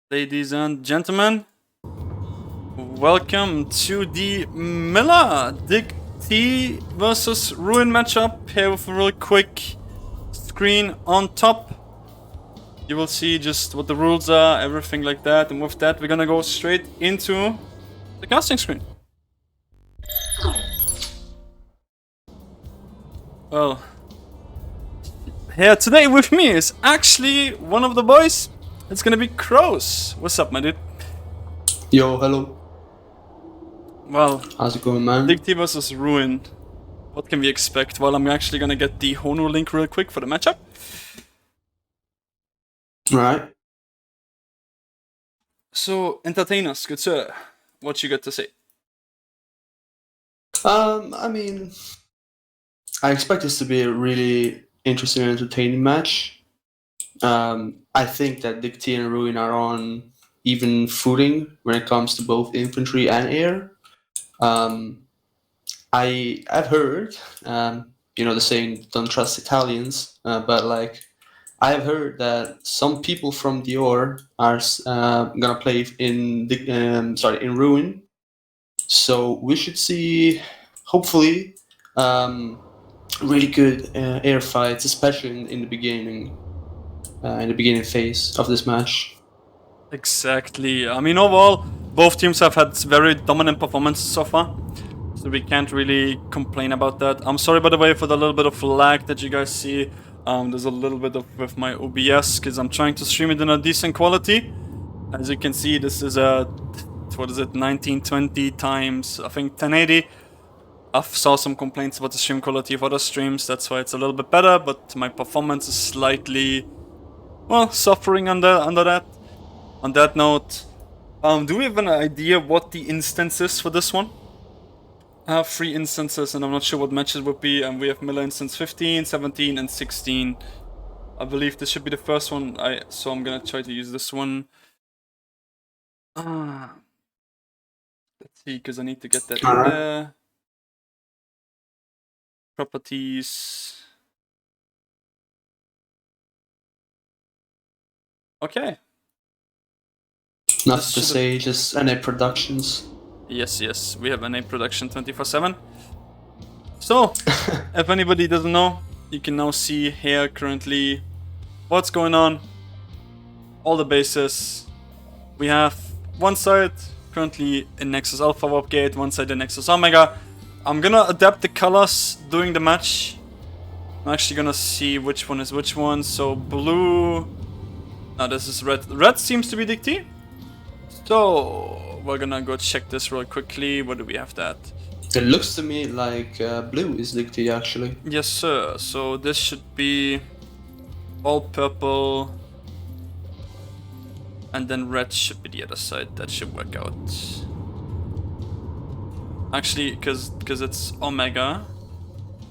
Ladies and gentlemen, welcome to the Miller DIGT versus Ruin matchup. Here with a real quick screen on top. You will see just what the rules are, everything like that, and with that we're gonna go straight into the casting screen. Well, here today with me is actually one of the boys. It's gonna be kRosZ. What's up, my dude? Yo, hello. Well, How's it going, man? DIGT versus Ruin. What can we expect? Well, I'm actually gonna get the Hono link real quick for the matchup. Right. So, entertain us, good sir. What you got to say? I mean, I expect this to be a really interesting and entertaining match. I think that DIGT and Ruin are on even footing when it comes to both infantry and air. I've heard, the saying "don't trust Italians," but like I've heard that some people from Dior are gonna play in in Ruin. So we should see, hopefully, really good air fights, especially in the beginning phase of this match. Exactly. I mean, overall, both teams have had very dominant performances so far, so we can't really complain about that. I'm sorry, by the way, for the little bit of lag that you guys see. There's a little bit of with my OBS because I'm trying to stream it in a decent quality. As you can see, this is a 1920 times I think 1080. I saw some complaints about the stream quality of other streams. That's why it's a little bit better, but my performance is slightly, well, suffering under that. On that note, do we have an idea what the instance is for this one? I have 3 instances and I'm not sure what matches would be, and we have Miller instance 15, 17 and 16. I believe this should be the first one, so I'm gonna try to use this one. Let's see, because I need to get that in there. Properties. Okay. Nothing to say, just NA Productions. Yes, we have NA Production 24/7. So, if anybody doesn't know, you can now see here currently what's going on. All the bases. We have one side currently in Nexus Alpha Warp Gate, one side in Nexus Omega. I'm gonna adapt the colors during the match. I'm actually gonna see which one is which one. So blue. No, this is red. Red seems to be DIGT. So we're gonna go check this real quickly. What do we have that? It looks to me like blue is DIGT actually. Yes, sir. So this should be all purple. And then red should be the other side. That should work out. Actually, because it's Omega.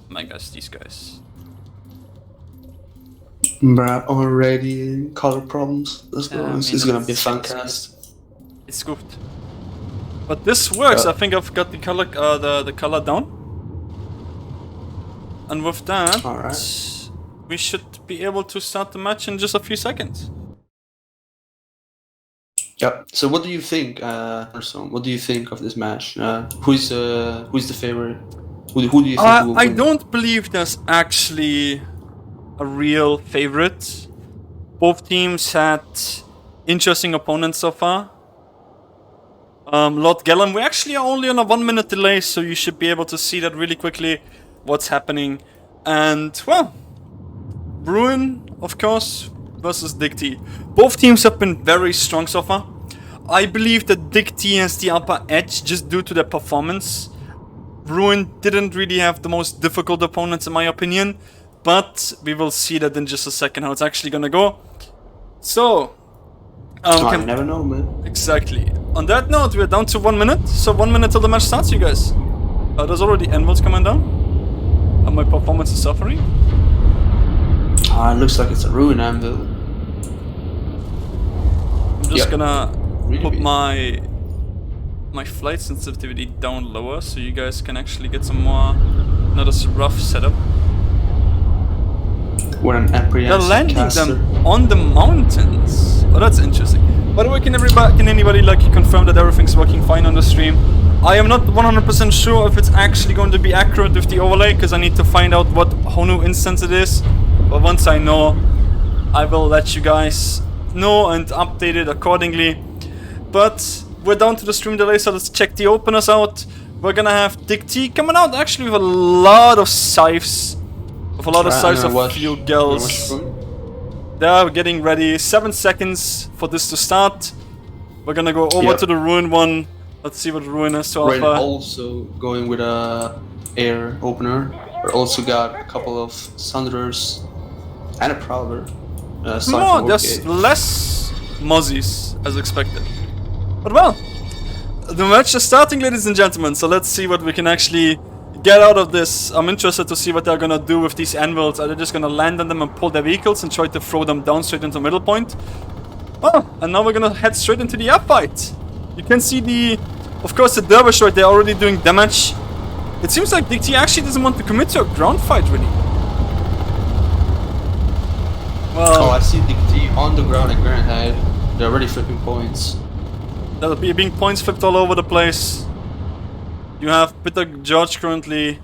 Omega's these guys. Bruh, already in color problems. This is gonna be a fun cast. It's scooped. But this works. I think I've got the color, the color down. And with that, we should be able to start the match in just a few seconds. Yep. So what do you think, Thunderstorm? What do you think of this match? Who's the favorite? Who do you think will win? I don't believe there's actually a real favorite. Both teams had interesting opponents so far. Lord Gallon, we actually are only on a 1-minute delay, so you should be able to see that really quickly what's happening. And, well, Ruin, of course, versus DIGT. Both teams have been very strong so far. I believe that DIGT has the upper edge just due to their performance. Ruin didn't really have the most difficult opponents in my opinion, but we will see that in just a second how it's actually gonna go. So, I never know, man. Exactly. On that note, we're down to 1 minute, so 1 minute till the match starts, you guys. There's already N-votes coming down, and my performance is suffering. It looks like it's a Ruin anvil. I'm just gonna put my flight sensitivity down lower so you guys can actually get some more, not as rough setup. What an apprehensive They're landing caster. them on the mountains. Oh, that's interesting. By the way, can anybody like confirm that everything's working fine on the stream? I am not 100% sure if it's actually going to be accurate with the overlay, because I need to find out what Honu instance it is. But once I know, I will let you guys know and update it accordingly. But we're down to the stream delay, so let's check the openers out. We're gonna have DIGT coming out actually with a lot of scythes. With a lot of scythes of fuel gals. They're getting ready. 7 seconds for this to start. We're gonna go over to the Ruin one. Let's see what Ruin has to offer. We're also going with a air opener. We also got a couple of Thunders and a Prowler. No, there's less Mozzies as expected. But well, the match is starting, ladies and gentlemen. So let's see what we can actually get out of this. I'm interested to see what they're gonna do with these anvils. Are they just gonna land on them and pull their vehicles and try to throw them down straight into middle point? Oh, and now we're gonna head straight into the air fight. You can see of course the dervish right there already doing damage. It seems like DIGT actually doesn't want to commit to a ground fight really. Well, I see DIGT on the ground at Grand Head. They're already flipping points. There'll be being points flipped all over the place. You have Peter George currently,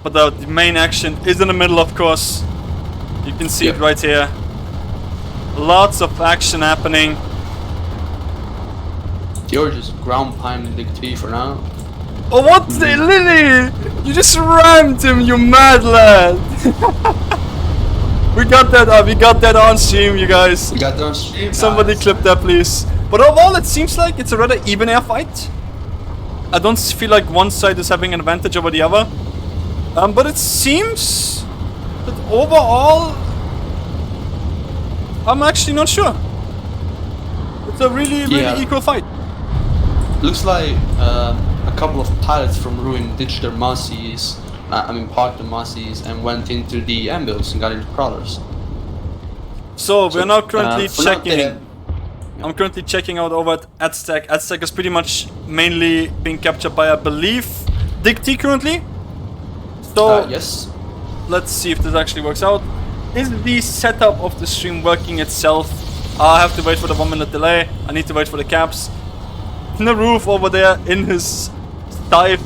but the main action is in the middle, of course. You can see it right here. Lots of action happening. You're just ground pounding DIGT for now. Oh, what the Lily! You just rammed him, you mad lad! We got that on stream, you guys. We got that on stream. Somebody clip that, please. But overall, it seems like it's a rather even air fight. I don't feel like one side is having an advantage over the other. But it seems that overall, I'm actually not sure. It's a really equal fight. Looks like a couple of pilots from Ruin ditched their Mozzies. Parked the Mozzies and went into the ambuls and got into Prowlers. So we're now currently checking. I'm currently checking out over at Aztec. Aztec is pretty much mainly being captured by, I believe, DIGT currently. So yes. Let's see if this actually works out. Is the setup of the stream working itself? I have to wait for the 1 minute delay. I need to wait for the caps. In the roof over there in his dive,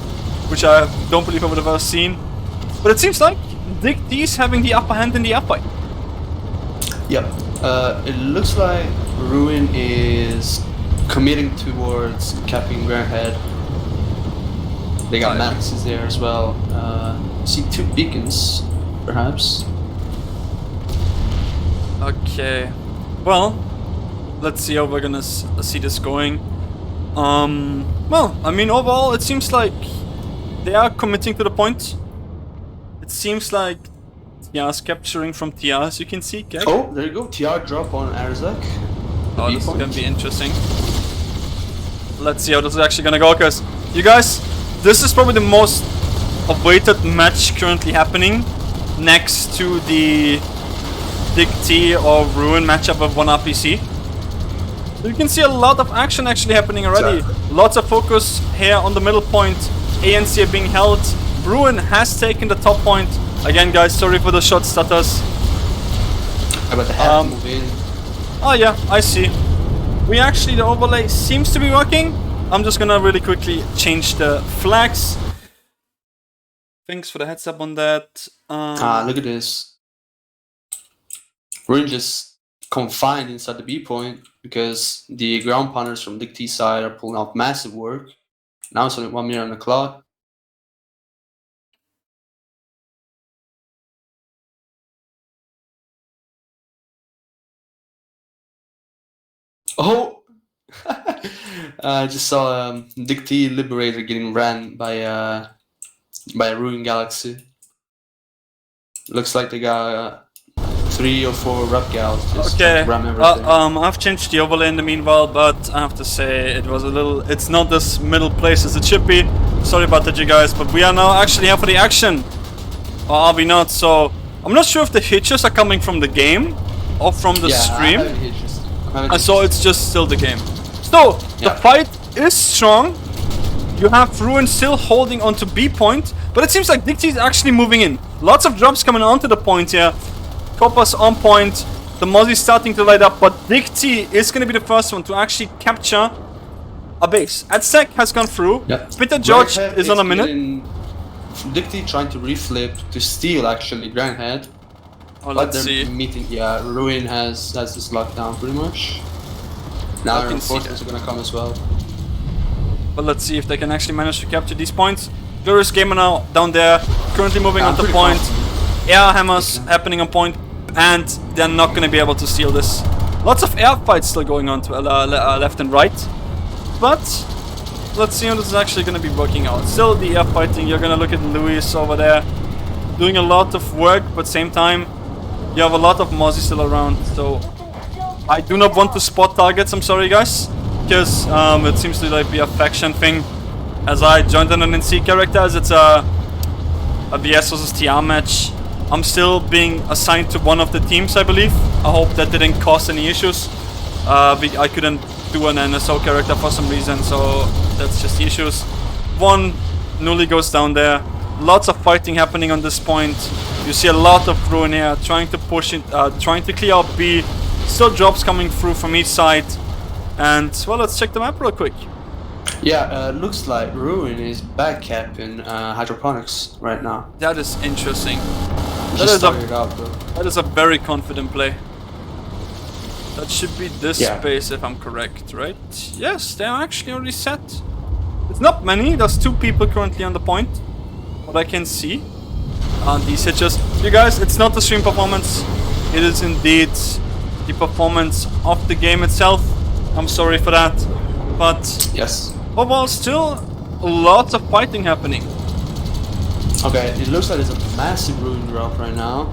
which I don't believe I would have ever seen. But it seems like DIGT is having the upper hand in the air fight. Yep. It looks like Ruin is committing towards capping Grand Head. They got Maxes there as well. See 2 beacons, perhaps. Okay. Well, let's see how we're gonna see this going. Well, I mean, overall, it seems like they are committing to the point. It seems like TR's capturing from TR, as you can see. Okay. Oh, there you go. TR drop on Arzak. Oh, this is gonna be interesting. Let's see how this is actually gonna go, guys. You guys, this is probably the most awaited match currently happening, next to the DIGT or Ruin matchup of 1 RPC. So you can see a lot of action actually happening already. Exactly. Lots of focus here on the middle point. ANC are being held. Ruin has taken the top point. Again, guys, sorry for the short stutters. How about the have to move in? Oh yeah, I see. The overlay seems to be working. I'm just gonna really quickly change the flags. Thanks for the heads up on that. Look at this. We're just confined inside the B point because the ground pounders from DIGT side are pulling off massive work. Now it's only 1 minute on the clock. Oh! I just saw DIGT Liberator getting ran by a Ruin Galaxy. Looks like they got 3 or 4 rep gals just okay. ram everything. I've changed the overlay in the meanwhile, but I have to say it's not as middle place as it should be. Sorry about that, you guys, but we are now actually here for the action. Or are we not? So I'm not sure if the hitches are coming from the game or from the stream. So it's just still the game. So the fight is strong. You have Ruin still holding onto B point, but it seems like DIGT is actually moving in. Lots of drops coming onto the point here. Copper's on point. The Mozzie is starting to light up, but DIGT is going to be the first one to actually capture a base. AdSec has gone through. Yeah. Peter George is on a minute. DIGT trying to reflip to steal actually Grandhead. Oh, But let's they're see. meeting, yeah, Ruin has this lockdown pretty much. Now can see reinforcements are gonna come as well. But let's see if they can actually manage to capture these points. Glorious Gamer now down there, currently moving on to pretty point. confident. Air hammers happening on point, and they're not going to be able to steal this. Lots of air fights still going on to left and right. But let's see how this is actually going to be working out. Still the air fighting, you're going to look at Luis over there. Doing a lot of work, but same time, you have a lot of Mozzie still around. So I do not want to spot targets, I'm sorry guys. Because it seems to like be a faction thing. As I joined an NC character, as it's a VS versus TR match. I'm still being assigned to one of the teams, I believe. I hope that didn't cause any issues. I couldn't do an NSO character for some reason, so that's just the issues. One Nully goes down there. Lots of fighting happening on this point. You see a lot of Ruin here trying to push it, trying to clear out B. Still drops coming through from each side. And well, let's check the map real quick. Yeah, looks like Ruin is backcapping hydroponics right now. That is interesting. Just started out though. That is a very confident play. That should be this space if I'm correct, right? Yes, they're actually already set. It's not many, there's 2 people currently on the point. What I can see. These hitches. You guys, it's not the stream performance. It is indeed the performance of the game itself. I'm sorry for that. But yes. Overall, still lots of fighting happening. Okay, it looks like there's a massive Ruin drop right now.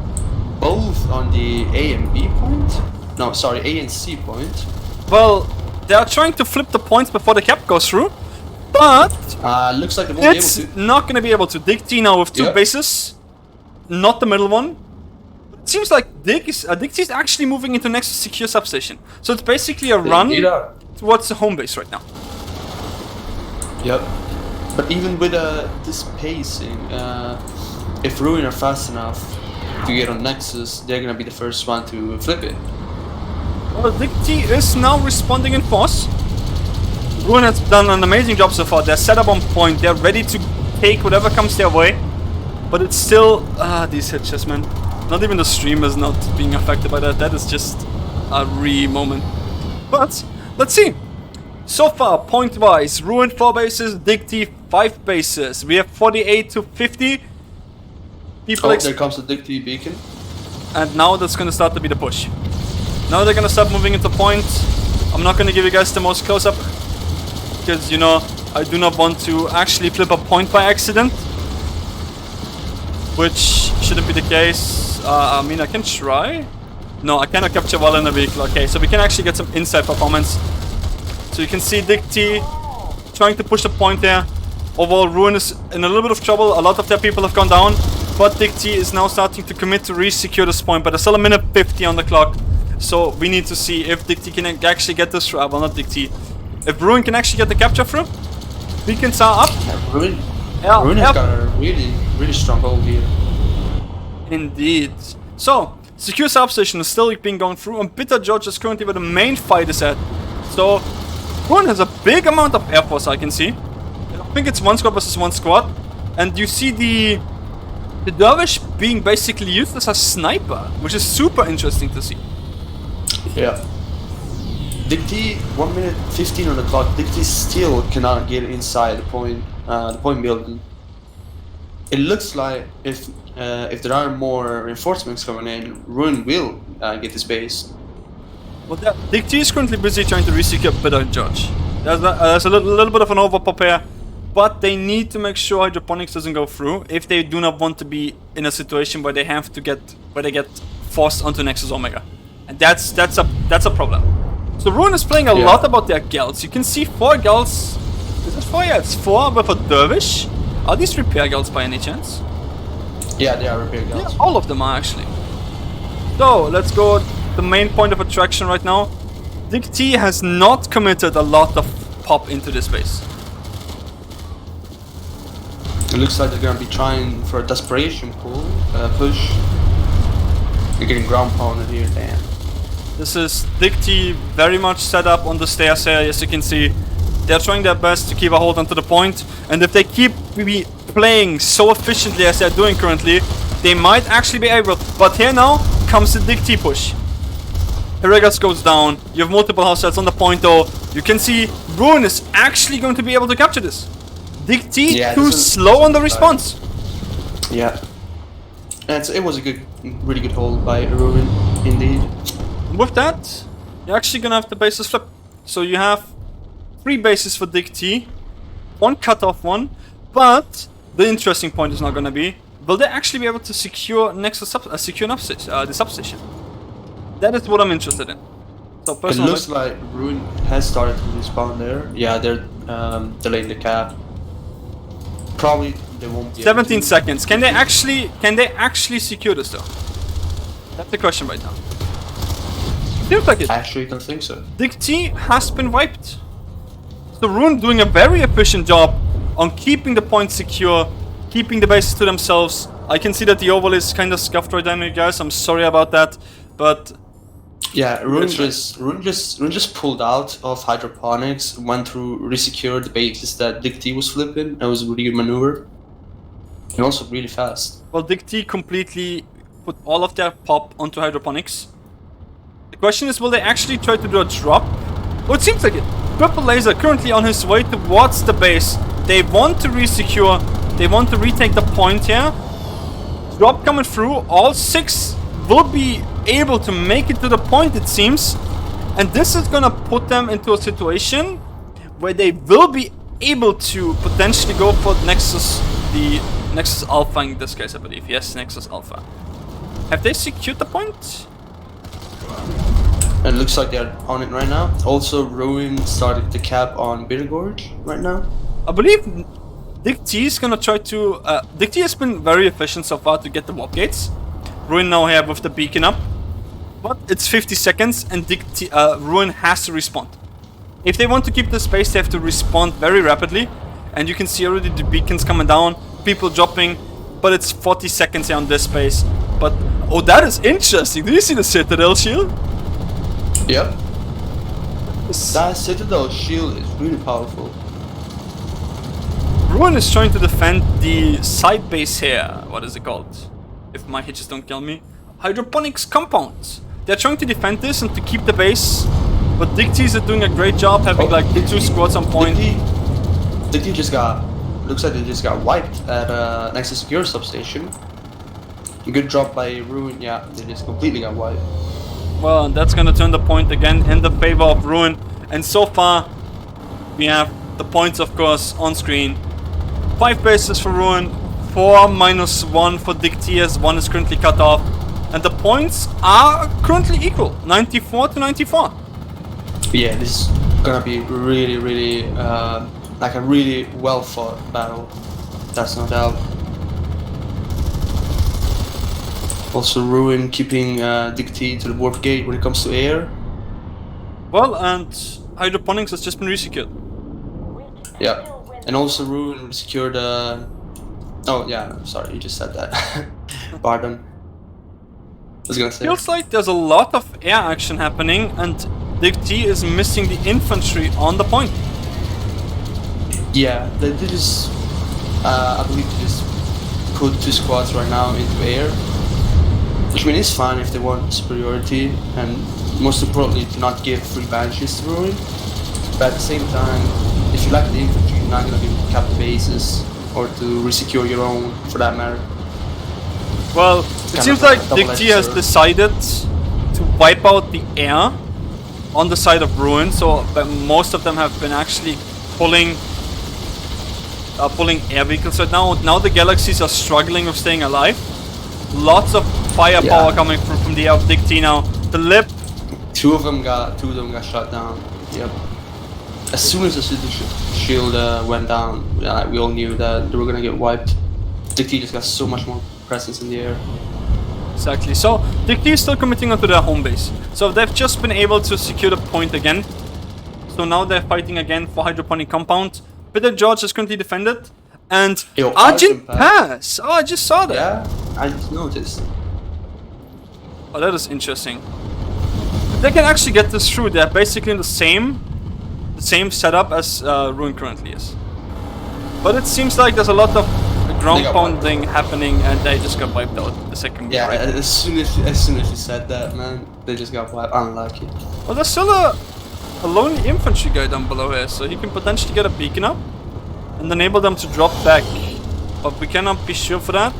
Both on the A and B point. No, sorry, A and C point. Well, they are trying to flip the points before the cap goes through. But looks like they won't be it's able to. not going to be able to. DIGT now with 2 bases. Not the middle one. It seems like DIGT is actually moving into next secure substation. So it's basically a run towards the home base right now. Yep. But even with this pacing, if Ruin are fast enough to get on Nexus, they're gonna be the first one to flip it. Well, DIGT is now responding in force. Ruin has done an amazing job so far. They're set up on point. They're ready to take whatever comes their way. But it's still these hitches, man. Not even the stream is not being affected by that. That is just a moment. But let's see. So far, point-wise, Ruin 4 bases, DIGT 5 bases. We have 48 to 50. People there comes the DIGT beacon. And now that's gonna start to be the push. Now they're gonna start moving into point. I'm not gonna give you guys the most close-up. Because, you know, I do not want to actually flip a point by accident. Which shouldn't be the case. I mean, I can try. No, I cannot capture while in the vehicle. Okay, so we can actually get some inside performance. So you can see DIGT trying to push the point there. Overall, Ruin is in a little bit of trouble. A lot of their people have gone down. But DIGT is now starting to commit to re-secure this point. But there's still a minute 50 on the clock. So we need to see if DIGT can actually get this through. Well, not DIGT. If Ruin can actually get the capture through. Beacons are up. Yeah, Ruin has got a really strong hold here. Indeed. So, secure substation is still being gone through. And Bitter George is currently where the main fight is at. So, Ruin has a big amount of air force, I can see. I think it's 1 squad versus 1 squad. And you see the Dervish being basically used as a sniper, which is super interesting to see. Yeah. DIGT, 1 minute 15 on the clock. DIGT still cannot get inside the point building. It looks like if there are more reinforcements coming in, Ruin will get this base. Well, DIGT is currently busy trying to re-secure Bitter George. There's a little bit of an overpop here, but they need to make sure hydroponics doesn't go through if they do not want to be in a situation where they get forced onto Nexus Omega, and that's a problem. So Ruin is playing a lot about their Gals. You can see 4 Gals. Is it 4? Yeah, it's 4 with a Dervish. Are these repair Gals by any chance? Yeah, they are repair Gals. Yeah, all of them are actually. So let's go. The main point of attraction right now. DIGT has not committed a lot of pop into this base. It looks like they're gonna be trying for a desperation push. They're getting ground pounded here, damn. This is DIGT very much set up on the stairs here, as you can see. They're trying their best to keep a hold onto the point, and if they keep playing so efficiently as they're doing currently, they might actually be able. But here now comes the DIGT push. Heregas goes down. You have multiple house sets on the point though. You can see Ruin is actually going to be able to capture this. DIGT too slow on the response. Yeah. And it was a really good hold by Ruin, indeed. With that, you're actually gonna have the bases flip. So you have 3 bases for DIGT, 1 cut-off one, but the interesting point is not gonna be, will they actually be able to secure the substation? That is what I'm interested in. So personally, it looks like Ruin has started to respawn there. Yeah, they're delaying the cap. Probably they won't be 17 seconds. Can they actually secure this though? That's the question right now. Seems like it. I actually don't think so. DIGT has been wiped. So Ruin doing a very efficient job on keeping the point secure, keeping the bases to themselves. I can see that the overlay is kind of scuffed right now, guys. I'm sorry about that, but yeah, Ruin just pulled out of hydroponics, went through, resecured the bases that DIGT was flipping. That was a really good maneuver, and also really fast. Well, DIGT completely put all of their pop onto hydroponics. The question is, will they actually try to do a drop? Oh, it seems like it. Purple Laser currently on his way towards the base. They want to resecure. They want to retake the point here. Drop coming through. All 6 will be able to make it to the point, it seems. And this is gonna put them into a situation where they will be able to potentially go for Nexus, the Nexus Alpha in this case, I believe. Yes, Nexus Alpha. Have they secured the point? And it looks like they're on it right now. Also, Ruin started the cap on Bitter Gorge right now. I believe DIGT is gonna try to... DIGT has been very efficient so far to get the warp gates. Ruin now here with the beacon up. But it's 50 seconds and Ruin has to respond. If they want to keep the space, they have to respond very rapidly. And you can see already the beacons coming down, people dropping. But it's 40 seconds here on this space. But, oh, that is interesting. Do you see the Citadel shield? Yep. That Citadel shield is really powerful. Ruin is trying to defend the side base here. What is it called? If my hitches don't kill me. Hydroponics compound. They're trying to defend this and to keep the base. But DIGTs are doing a great job having like 2 squads on point. DIGT just got... Looks like they just got wiped at Nexus Secure substation. Good drop by Ruin. Yeah, they just completely got wiped. Well, and that's gonna turn the point again in the favor of Ruin. And so far, we have the points, of course, on screen. 5 bases for Ruin, 4 minus 1 for DIGT as 1 is currently cut off. And the points are currently equal, 94 to 94. Yeah, this is gonna be really, like a really well fought battle. That's no doubt. Also, Ruin keeping DIGT to the warp gate when it comes to air. Well, and hydroponics has just been resecured. Yeah, and also Ruin secured. Oh yeah, sorry, you just said that. Pardon. I was gonna say. Feels like there's a lot of air action happening, and DIGT is missing the infantry on the point. Yeah, they just. I believe they just put 2 squads right now into air. Which I mean is fine if they want superiority, and most importantly to not give free banshees to Ruin. But at the same time, if you lack the infantry, you're not going to be able to cap the bases or to resecure your own, for that matter. Well, it seems like DIGT has decided to wipe out the air on the side of Ruin, so most of them have been actually pulling air vehicles right now. Now the galaxies are struggling with staying alive. Lots of firepower coming from the air of DIGT now. The lip. Two of them got shot down. Yep. As soon as the shield went down, we all knew that they were gonna get wiped. DIGT just got so much more presence in the air. Exactly. So DIGT is still committing onto their home base. So they've just been able to secure the point again. So now they're fighting again for hydroponic compound. Peter George is currently defended. And Argent Pass! Oh, I just saw that. Yeah, I just noticed. Oh, that is interesting. they can actually get this through. They're basically in the same setup as Ruin currently is. But it seems like there's a lot of ground pounding happening, and they just got wiped out the second. Yeah, as soon as you said that, man, they just got wiped. Unlucky. Well, there's still a lonely infantry guy down below here, so he can potentially get a beacon up and enable them to drop back. But we cannot be sure for that.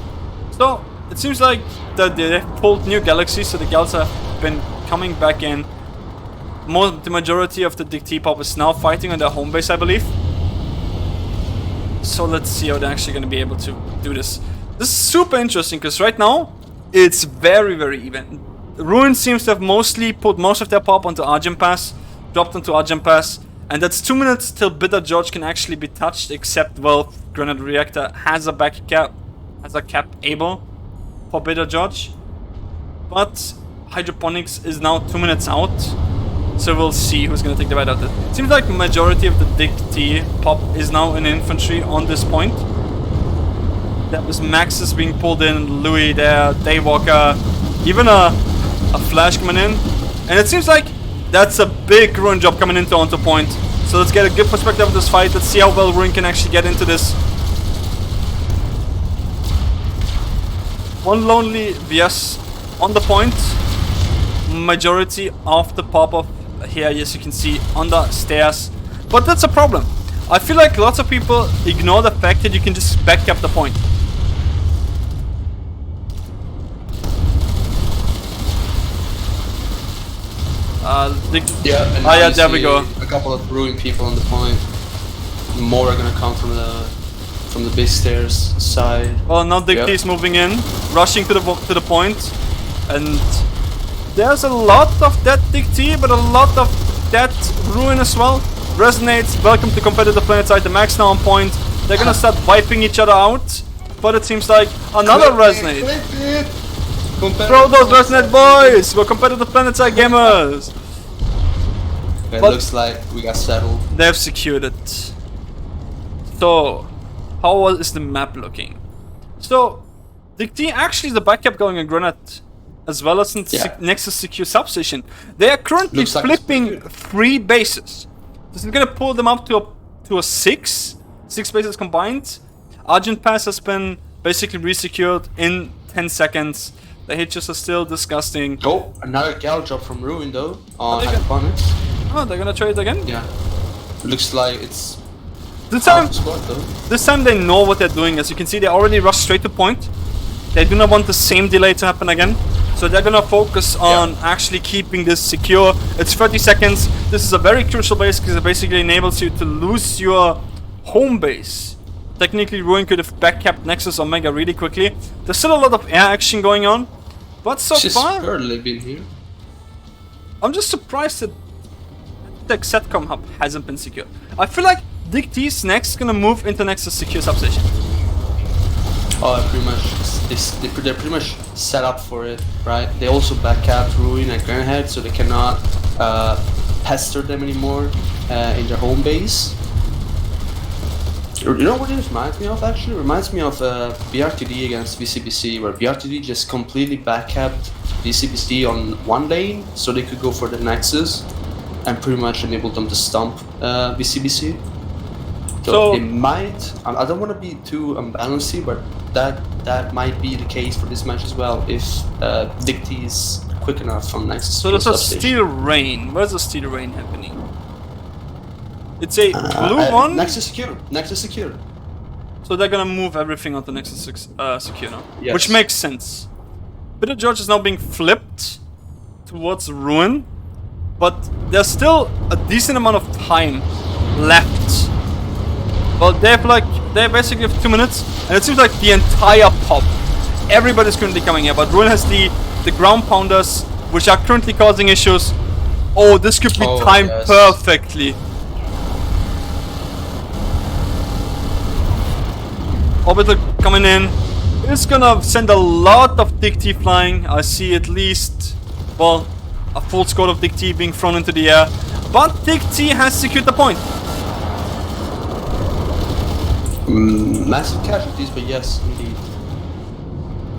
So it seems like that they pulled new galaxies, so the gals have been coming back in. The majority of the DIGT pop is now fighting on their home base, I believe. So let's see how they're actually going to be able to do this. This is super interesting because right now it's very, very even. Ruin seems to have mostly put most of their pop onto Argent Pass, dropped onto Argent Pass, and that's 2 minutes till Bitter George can actually be touched, except, well, Granite Reactor has a cap able for Bitter George. But Hydroponics is now 2 minutes out, so we'll see who's going to take the right out of it. Seems like the majority of the DIGT pop is now in infantry on this point. That was Maxis being pulled in, Louis there, Daywalker, even a Flash coming in. And it seems like that's a big Ruin job coming into onto point. So let's get a good perspective of this fight. Let's see how well Ruin can actually get into this. One lonely VS on the point. Majority of the pop-up here, as you can see, on the stairs. But that's a problem. I feel like lots of people ignore the fact that you can just back up the point. Yeah, there we go. A couple of Ruin people on the point. More are gonna come from the big stairs side. Well, now DIGT is moving in, rushing to the point, and there's a lot of that DIGT, but a lot of that Ruin as well. Resonates. Welcome to competitive planetside. The Max now on point. They're gonna start wiping each other out, but it seems like another Resonate. Throw those Resonate boys! We're competitive planetside gamers! It looks like we got settled. They've secured it. So, how is the map looking? So, DIGT actually is the backup going in Granite, as well as in Nexus Secure Substation. They are currently flipping 3 bases. This is gonna pull them up to a 6 bases combined. Argent Pass has been basically resecured in 10 seconds. The hitches are still disgusting. Oh, another gal drop from Ruin though on Hydroponics. Oh, they're gonna try it again? Yeah. Looks like it's this time. Squad, though. This time they know what they're doing. As you can see, they already rushed straight to point. They do not want the same delay to happen again. So they're gonna focus on actually keeping this secure. It's 30 seconds. This is a very crucial base because it basically enables you to lose your home base. Technically, Ruin could have backcapped Nexus Omega really quickly. There's still a lot of air action going on. But so far, barely been here. I'm just surprised that the Setcom hub hasn't been secured. I feel like DIGT's next gonna move into Nexus Secure Substation. Oh, pretty much. They're pretty much set up for it, right? They also backcapped Ruin and Granhead, so they cannot pester them anymore in their home base. You know what it reminds me of, actually? It reminds me of BRTD against VCBC, where BRTD just completely backcapped VCBC on one lane, so they could go for the Nexus, and pretty much enabled them to stomp VCBC. So it might... I don't want to be too unbalanced, but that might be the case for this match as well, if DIGT is quick enough from Nexus. So there's a Steel Rain. Where's the Steel Rain happening? It's a blue one? Nexus secure. Nexus secure. So they're gonna move everything onto Nexus secure now. Yes. Which makes sense. Bitter George is now being flipped towards Ruin. But there's still a decent amount of time left. Well, they basically have 2 minutes. And it seems like the entire pop, everybody's currently coming here. But Ruin has the ground pounders, which are currently causing issues. Oh, this could be timed perfectly. Orbital coming in. It's gonna send a lot of DIGT flying. I see at least, well, a full squad of DIGT being thrown into the air. But DIGT has secured the point. Massive casualties, but yes, indeed.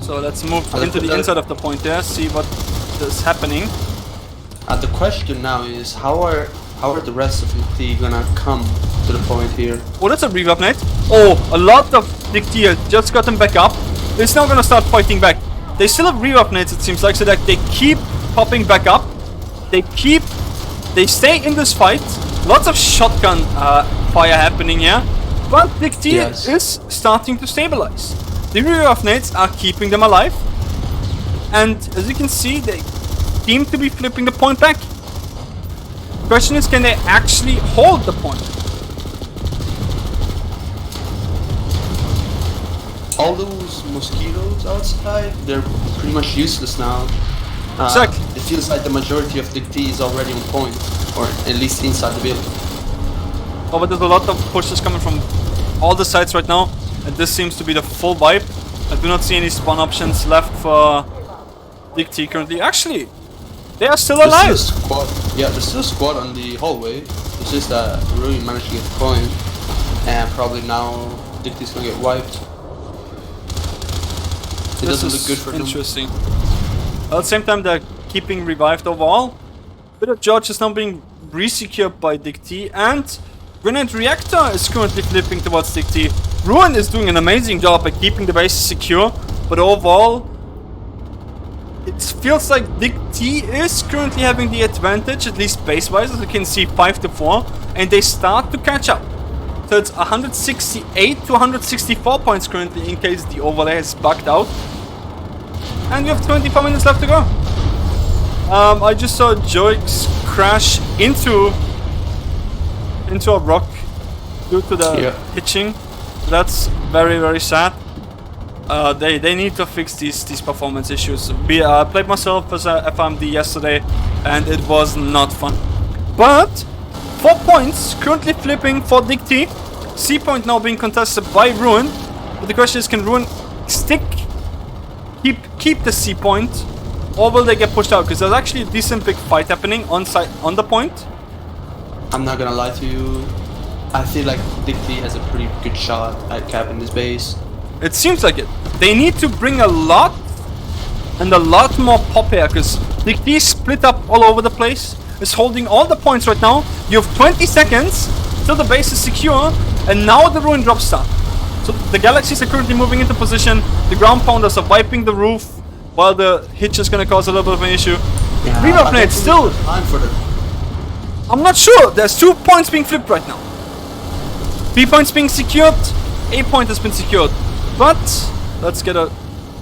So let's move into the inside of the point there, see what is happening. The question now is how are the rest of DIGT gonna come to the point here? Oh, that's a revive net. Oh, a lot of DIGT has just gotten back up. It's now gonna start fighting back. They still have revive nets, it seems like, so that they keep popping back up. They stay in this fight. Lots of shotgun fire happening here. But DIGT is starting to stabilize. The revive nets are keeping them alive. And as you can see, they seem to be flipping the point back. Question is, can they actually hold the point? All those mosquitoes outside, they're pretty much useless now. Exactly. It feels like the majority of DIGT is already on point, or at least inside the building. Oh, but there's a lot of pushes coming from all the sides right now, and this seems to be the full vibe. I do not see any spawn options left for DIGT currently. Actually, they are still alive. There's still a squad. Yeah, there's still a squad on the hallway. It's just that Ruin managed to get the coin, and probably now DIGT's gonna get wiped. It doesn't look good for them. Interesting. At the same time, they're keeping revived overall. Bit of George is now being re-secured by DIGT, and Grenade Reactor is currently flipping towards DIGT. Ruin is doing an amazing job at keeping the base secure, but overall, it feels like DIGT is currently having the advantage, at least base-wise, as you can see, 5-4, and they start to catch up. So it's 168 to 164 points currently, in case the overlay has bugged out. And we have 24 minutes left to go. I just saw Joix crash into a rock due to the hitching. That's very, very sad. They need to fix these performance issues. I played myself as a FMD yesterday, and it was not fun. But 4 points currently flipping for DIGT. C point now being contested by Ruin. But the question is, can Ruin keep the C point, or will they get pushed out? Because there's actually a decent big fight happening on the point. I'm not gonna lie to you. I feel like DIGT has a pretty good shot at capping this base. It seems like it. They need to bring a lot more pop here, because DIGT is split up all over the place. It's holding all the points right now. You have 20 seconds till the base is secure, and now the Ruin drops start. So the Galaxies are currently moving into position. The ground pounders are wiping the roof, while the hitch is going to cause a little bit of an issue. Yeah, Revive Nade still. Time for them. I'm not sure. There's 2 points being flipped right now. 3 points being secured. A point has been secured. But let's get a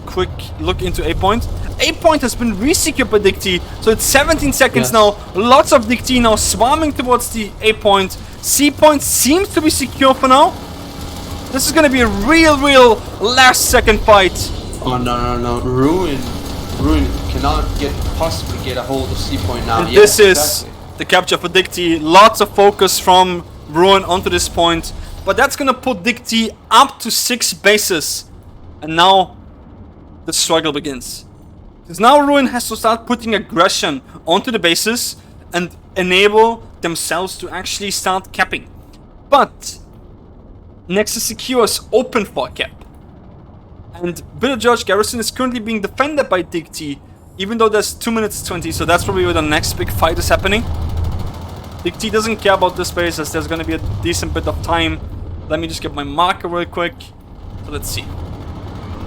quick look into A point. A point has been re-secured by DIGT, so it's 17 seconds now. Lots of DIGT now swarming towards the A point. C point seems to be secure for now. This is gonna be a real last second fight. Oh no. Ruin cannot possibly get a hold of C point now. And this is the capture for DIGT. Lots of focus from Ruin onto this point. But that's gonna put DIGT up to 6 bases. And now the struggle begins. Because now Ruin has to start putting aggression onto the bases and enable themselves to actually start capping. But Nexus Secure is open for a cap. And Village George Garrison is currently being defended by DIGT, even though there's 2 minutes 20, so that's probably where the next big fight is happening. DIGT doesn't care about this base, as there's gonna be a decent bit of time. Let me just get my marker real quick. So let's see.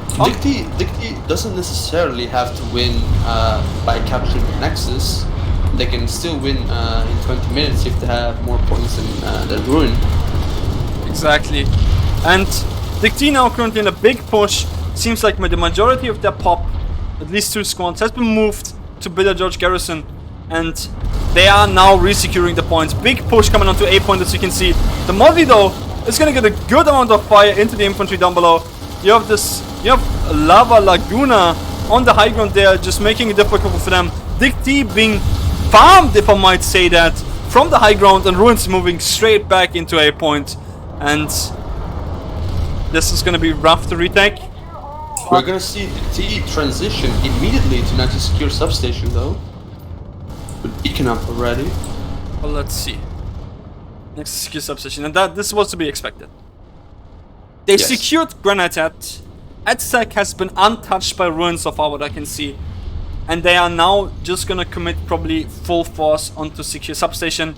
DIGT doesn't necessarily have to win by capturing the Nexus. They can still win in 20 minutes if they have more points than Ruin. Exactly. And DIGT now currently in a big push. Seems like the majority of their pop, at least 2 squads, has been moved to Village George Garrison. And they are now re-securing the points. Big push coming onto A point, as you can see. The Molly though is gonna get a good amount of fire into the infantry down below. You have Lava Laguna on the high ground there, just making it difficult for them. DIGT being farmed, if I might say that, from the high ground, and Ruins moving straight back into A point. And this is gonna be rough to retake. We're gonna see DIGT transition immediately to Nexus Secure Substation though. With Beacon up already. Well, let's see. Next secure substation, and this was to be expected. They secured Granite at. AdSec has been untouched by Ruin so far, what I can see. and they are now just gonna commit probably full force onto secure substation.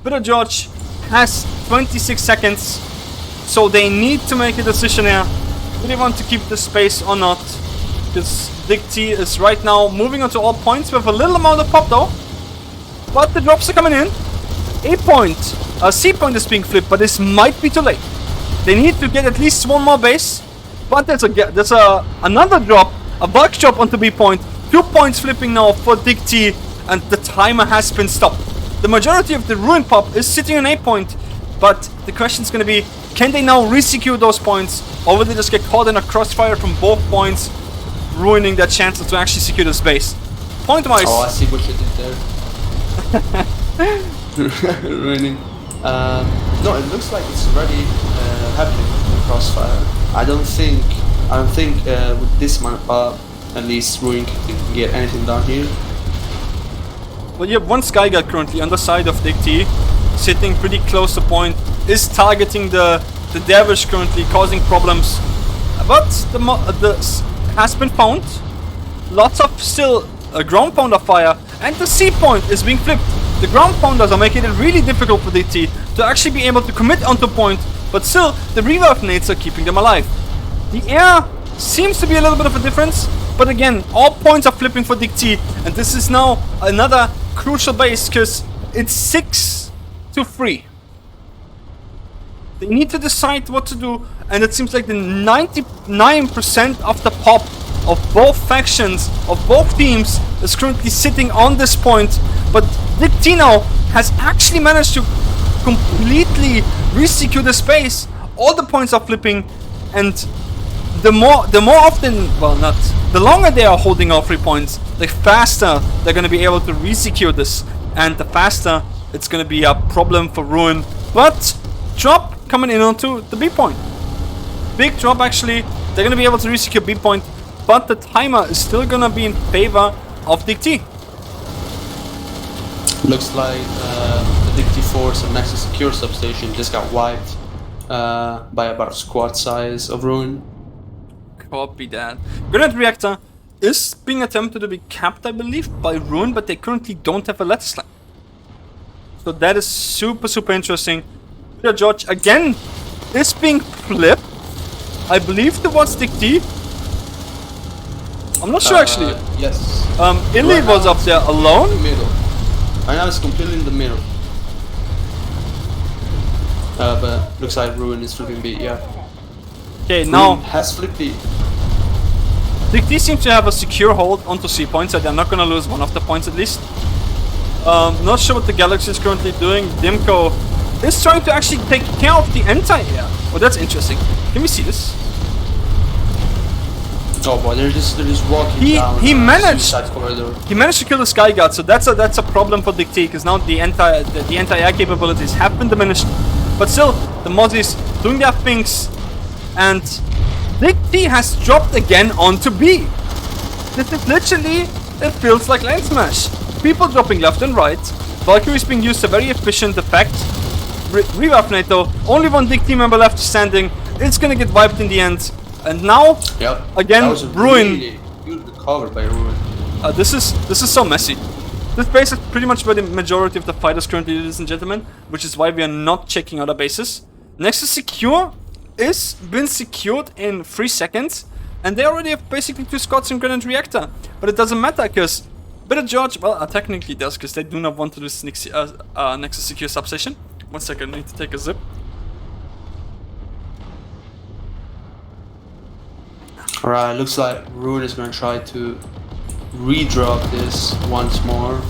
Bitter George has 26 seconds, so they need to make a decision here. Do they want to keep the space or not? Because DIGT is right now moving onto all points with a little amount of pop though. But the drops are coming in. C point is being flipped, but this might be too late. They need to get at least one more base. But there's another drop, a bulk drop onto B point. 2 points flipping now for DIGT, and the timer has been stopped. The majority of the ruin pop is sitting on A point, but the question is going to be, can they now resecure those points, or will they just get caught in a crossfire from both points, ruining their chances to actually secure the space? Point-wise... Oh, I see what you did there. Ruining. No, it looks like it's already happening in the crossfire. I don't think with this amount of pop, at least Ruin can get anything done here. Well, you have one Skyguard currently on the side of DIGT, sitting pretty close to point, is targeting the Dervish currently, causing problems. But the has been found. Lots of still ground pounder fire, and the C point is being flipped. The ground pounders are making it really difficult for DIGT to actually be able to commit onto point, but still the reverb nades are keeping them alive. The air seems to be a little bit of a difference, but again, all points are flipping for DIGT, and this is now another crucial base because it's 6-3. They need to decide what to do, and it seems like the 99% of the pop of both factions, of both teams, is currently sitting on this point, but DIGT now has actually managed to completely resecure the space. All the points are flipping, and the longer they are holding all 3 points, the faster they're going to be able to resecure this, and the faster it's going to be a problem for Ruin. But drop coming in onto the B point. Big drop actually. They're going to be able to resecure B point, but the timer is still going to be in favor of DIGT. Looks like the DIGT force and Nexus secure substation just got wiped by about a squad size of Ruin. Copy that. Grenade reactor is being attempted to be capped, I believe, by Ruin, but they currently don't have a ladder slide. So that is super interesting. Peter George again is being flipped, I believe, towards DIGT. I'm not sure actually. Yes. Illy was up there alone. In the middle. Right now it's completely in the middle. But looks like Ruin is flipping B, yeah. Okay, now Ruin has flipped B. DIGT seems to have a secure hold onto C points, so they're not gonna lose one of the points at least. Not sure what the Galaxy is currently doing. Dimko is trying to actually take care of the anti-air. Oh, that's interesting. Can we see this? Oh boy, they're just walking down. He managed. Suicide corridor. He managed to kill the Skyguard, so that's a problem for DIGT, because now the anti-air capabilities have been diminished. But still, the Mozzies doing their things, and DIGT has dropped again onto B. This is literally, it feels like Land Smash. People dropping left and right. Valkyries being used a very efficient effect. Rebuff NATO, only one DIGT member left standing. It's gonna get wiped in the end. And now, again, that was Ruin. Really good recover by Ruin. This is so messy. This base is pretty much where the majority of the fighters currently, ladies and gentlemen, which is why we are not checking other bases. Nexus secure is been secured in 3 seconds, and they already have basically 2 squads in Grenade Reactor. But it doesn't matter, because Bitter George, well, technically does, because they do not want to lose Nexus secure substation. 1 second, I need to take a zip. Alright, looks like Ruin is gonna try to redrop this once more.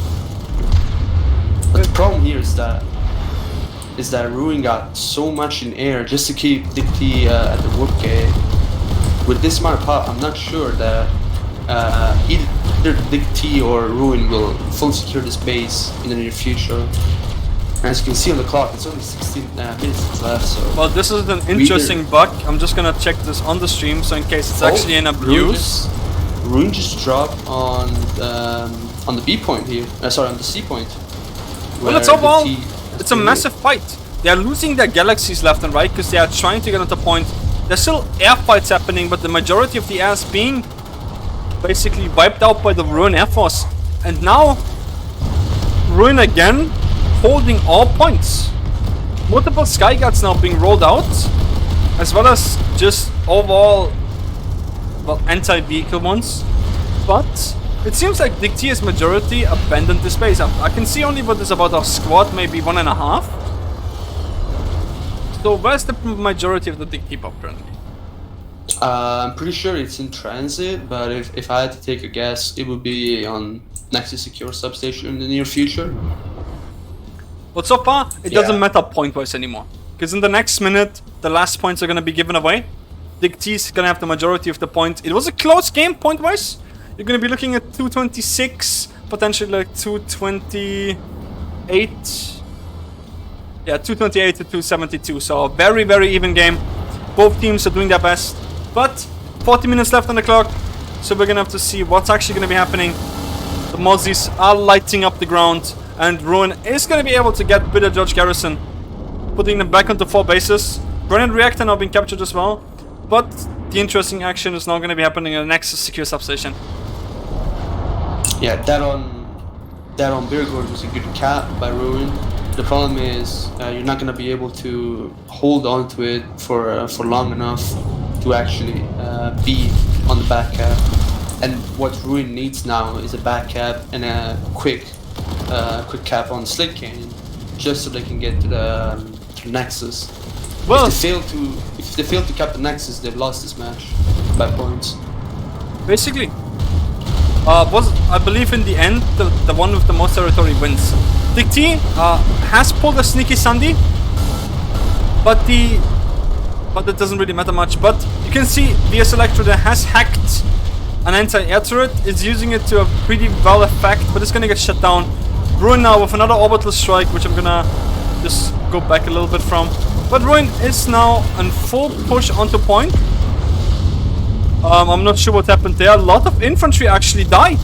But the problem here is that Ruin got so much in air just to keep DIGT at the warp gate. With this amount of pop, I'm not sure that either DIGT or Ruin will fully secure this base in the near future. As you can see on the clock, it's only 16 minutes left, so... Well, this is an interesting bug. I'm just gonna check this on the stream, so in case it's actually an abuse. Ruin just dropped on the B point here. Sorry, on the C point. Well, it's overall, it's a massive fight. They are losing their galaxies left and right because they are trying to get on the point. There's still air fights happening, but the majority of the air is being basically wiped out by the Ruin Air Force. And now, Ruin again, holding all points. Multiple Sky Guards now being rolled out, as well as just overall, well, anti-vehicle ones. But it seems like DIGT's majority abandoned the space. I can see only what is about our squad, maybe 1.5. So where's the majority of the DIGT pop currently? I'm pretty sure it's in transit, but if I had to take a guess, it would be on Nexus Secure Substation in the near future. But so far, it doesn't matter point-wise anymore. Because in the next minute, the last points are going to be given away. DIGT is going to have the majority of the points. It was a close game point-wise. You're going to be looking at 226, potentially like 228. Yeah, 228 to 272. So a very, very even game. Both teams are doing their best. But 40 minutes left on the clock. So we're going to have to see what's actually going to be happening. The Mozzies are lighting up the ground. And Ruin is going to be able to get Bitter George Garrison, putting them back onto 4 bases. Grenade Reactor now being captured as well. But the interesting action is now going to be happening at the Nexus Secure Substation. Yeah, that on Birgord was a good cap by Ruin. The problem is you're not going to be able to hold on to it for long enough to actually be on the back cap. And what Ruin needs now is a back cap and a quick cap on Slit Canyon, just so they can get to the Nexus. Well, if they fail to cap the Nexus, they've lost this match by points. Basically, I believe in the end the one with the most territory wins. DIGT has pulled a sneaky Sandy, but it doesn't really matter much. But you can see VS Electro has hacked an anti-air turret. It's using it to a pretty well effect, but it's gonna get shut down. Ruin now with another orbital strike, which I'm gonna just go back a little bit from. But Ruin is now in full push onto point. I'm not sure what happened there. A lot of infantry actually died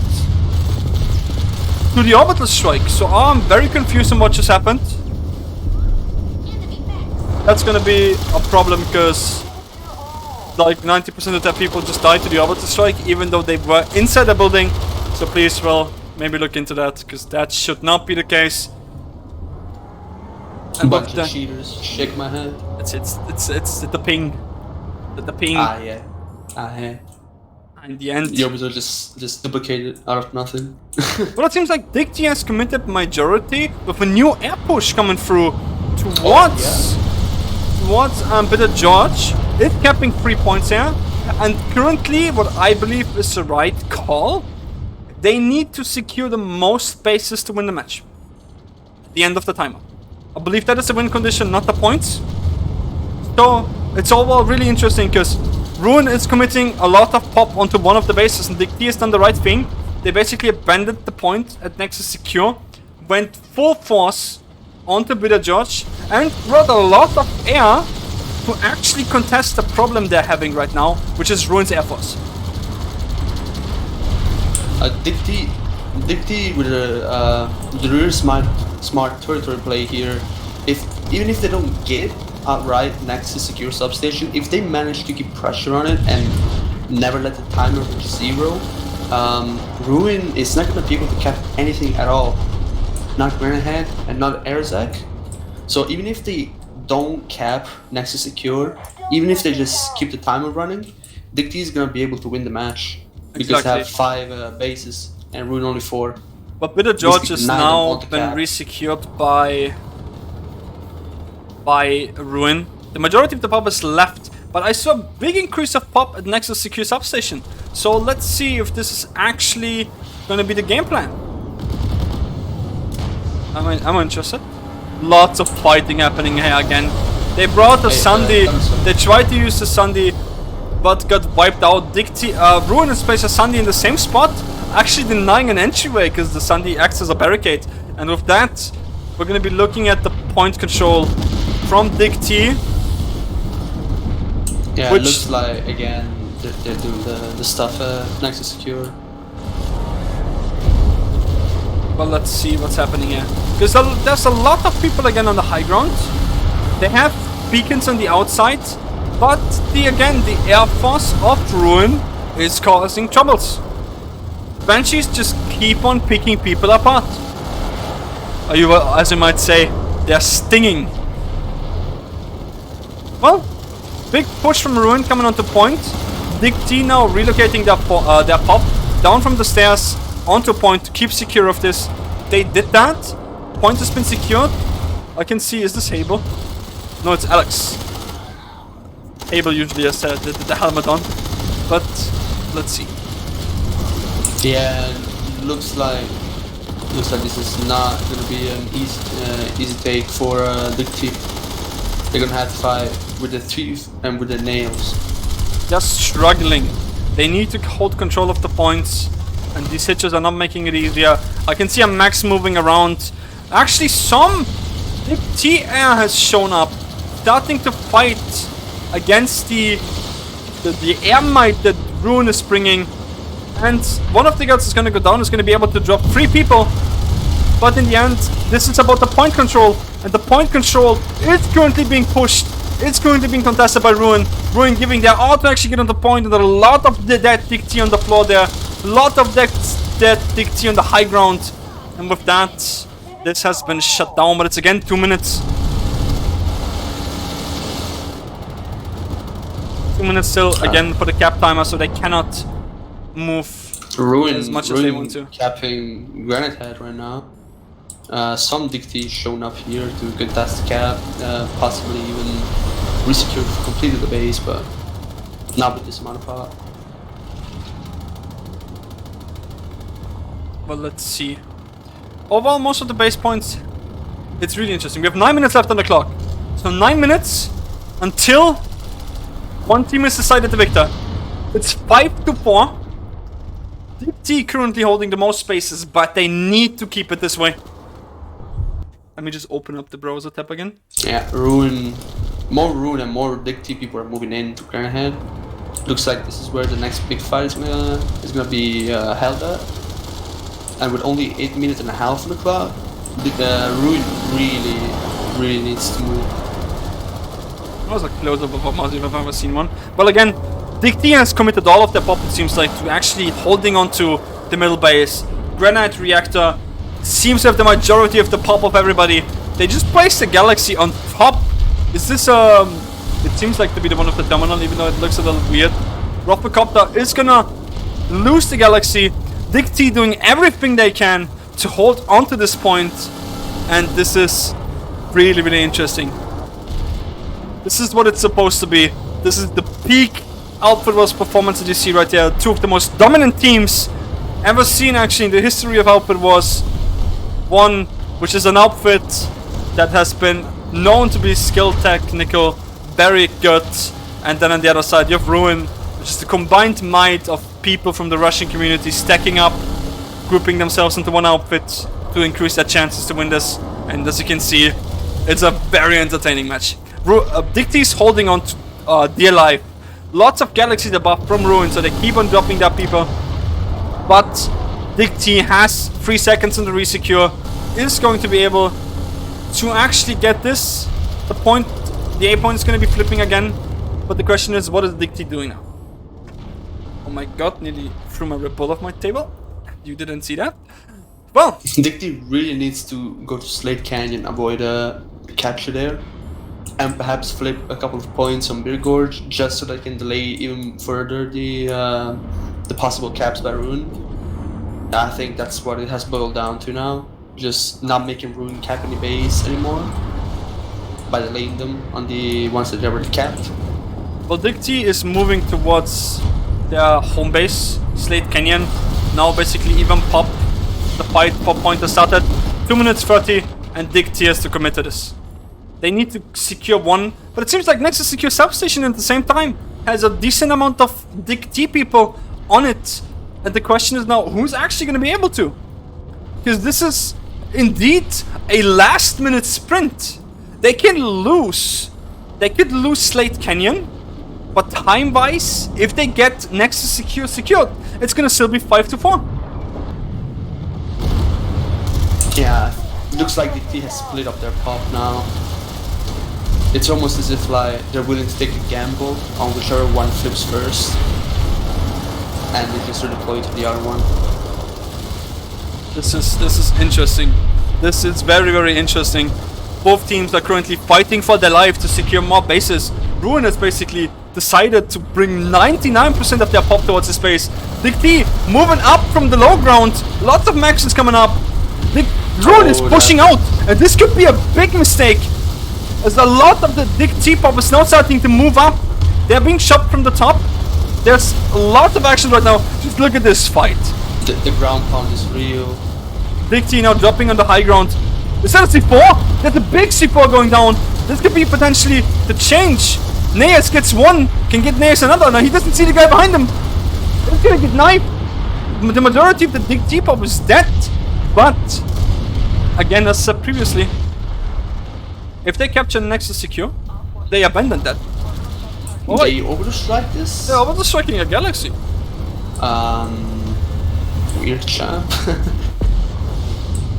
to the orbital strike, so I'm very confused on what just happened. That's gonna be a problem because like 90% of their people just died to the orbital strike, even though they were inside the building. So please, well, maybe look into that, because that should not be the case. And bunch of cheaters. Shake my head. It's the ping. The ping. Ah yeah. In the end, the orbs are just duplicated out of nothing. Well, it seems like DIGT has committed majority with a new air push coming through towards Bitter George. It's capping 3 points here, and currently, what I believe is the right call. They need to secure the most bases to win the match. At the end of the timer, I believe that is the win condition, not the points. So it's overall really interesting because Ruin is committing a lot of pop onto one of the bases, and DIGT has done the right thing. They basically abandoned the point at Nexus Secure, went full force onto Bitter George, and brought a lot of air to actually contest the problem they're having right now, which is Ruin's Air Force. DIGT with the real smart territory play here. Even if they don't get outright Nexus Secure Substation, if they manage to keep pressure on it and never let the timer reach 0, Ruin is not going to be able to cap anything at all. Not Grenade and not Airzac. So even if they don't cap Nexus Secure, even if they just keep the timer running, DIGT is going to be able to win the match. Because they have 5 bases and Ruin only 4. But Bitter George is now been resecured by Ruin. The majority of the pop is left, but I saw a big increase of pop at Nexus Secure Substation. So let's see if this is actually going to be the game plan. I'm interested. Lots of fighting happening here again. They brought the Sandy. They tried to use the Sandy, but got wiped out. DIGT, Ruin has placed a Sandy in the same spot, actually denying an entryway because the Sandy acts as a barricade. And with that, we're going to be looking at the point control from DIGT. Yeah, it looks like, again, they're doing the stuff Nexus Secure. Well, let's see what's happening here. Because there's a lot of people again on the high ground. They have beacons on the outside. But the Air Force of Ruin is causing troubles. Banshees just keep on picking people apart. Or you, as you might say, they're stinging. Well, big push from Ruin coming onto point. DIGT now relocating their pop down from the stairs onto point to keep secure of this. They did that. Point has been secured. I can see, is this Hable? No, it's Alex. Hable usually has the helmet on. But, let's see. Yeah, looks like this is not gonna be an easy take for DIGT. They're gonna have to fight with the teeth and with the nails. Just struggling. They need to hold control of the points, and these hitches are not making it easier. I can see a Max moving around. Actually, some DIGT air has shown up, starting to fight against the air might that Ruin is bringing. And one of the guards is going to go down, is going to be able to drop 3 people. But in the end, this is about the point control. And the point control is currently being pushed. It's currently being contested by Ruin. Ruin giving their all to actually get on the point. And there are a lot of dead DIGT on the floor there. A lot of dead DIGT on the high ground. And with that, this has been shut down. But it's again 2 minutes. 2 minutes still again for the cap timer. So they cannot move as much as they want to. Capping Granite Head right now. Some DIGT shown up here to contest the cap, possibly even resecure completely the base, but not with this amount of power. Well, let's see. Overall, most of the base points, it's really interesting. We have 9 minutes left on the clock. So 9 minutes until one team is decided the victor. It's 5-4. DIGT currently holding the most spaces, but they need to keep it this way. Let me just open up the browser tab again. Yeah, Ruin, more and more DIGT people are moving in to Granite Head. Looks like this is where the next big fight is gonna be held at. And with only 8 minutes and a half on the clock, Ruin really needs to move. That was a close-up of a mouse if I've ever seen one. Well, again, DIGT has committed all of their pop, it seems like, to actually holding on to the middle base. Granite Reactor seems to have the majority of the pop of everybody. They just placed the Galaxy on top. Is this, it seems like to be the one of the terminal, even though it looks a little weird. Rockcopter is gonna lose the Galaxy. DIGT doing everything they can to hold on to this point. And this is really interesting. This is what it's supposed to be. This is the peak Output Wars performance that you see right there. 2 of the most dominant teams ever seen actually in the history of Output Wars. One, which is an outfit that has been known to be skill, technical, very good. And then on the other side you have Ruin, which is the combined might of people from the Russian community stacking up, grouping themselves into one outfit to increase their chances to win this. And as you can see, it's a very entertaining match. DIGT is holding on to dear life. Lots of Galaxy debuff from Ruin, so they keep on dropping their people. But DIGT has 3 seconds on the resecure, is going to be able to actually get this. The A point is going to be flipping again. But the question is, what is DIGT doing now? Oh my god, nearly threw my Red Bull off my table. You didn't see that? Well, DIGT really needs to go to Slate Canyon, avoid a capture there. And perhaps flip a couple of points on Beer Gorge, just so they can delay even further the possible caps by Ruin. I think that's what it has boiled down to now. Just not making Ruin cap any base anymore, by delaying them on the ones that they already capped. Well, DIGT is moving towards their home base, Slate Canyon. Now basically even pop. The fight pop point has started. 2 minutes 30, and DIGT has to commit to this. They need to secure one, but it seems like Nexus Secure Substation at the same time has a decent amount of DIGT people on it. And the question is now, who's actually going to be able to? Because this is indeed a last minute sprint. They can lose. They could lose Slate Canyon, but time-wise, if they get Nexus Secure secured, it's going to still be 5-4. Yeah, looks like DIGT has split up their pop now. It's almost as if like they're willing to take a gamble on whichever one flips first, and they just redeploy to the other one. This is interesting. This is very, very interesting. Both teams are currently fighting for their life to secure more bases. Ruin has basically decided to bring 99% of their pop towards this base. DIGT moving up from the low ground. Lots of maxes coming up. Ruin is pushing out, and this could be a big mistake. As a lot of the DIGT pop is now starting to move up. They're being shot from the top. There's a lot of action right now. Just look at this fight. The ground pound is real. DIGT now dropping on the high ground. Is that a C4? There's a big C4 going down. This could be potentially the change. kRosZ gets one, can get kRosZ another. Now he doesn't see the guy behind him. He's gonna get knifed. The majority of the DIGT pop is dead. But, again, as said previously, if they capture the Nexus secure, they abandon that. Oh, they overstrike this? They're overstriking a galaxy. Weird champ.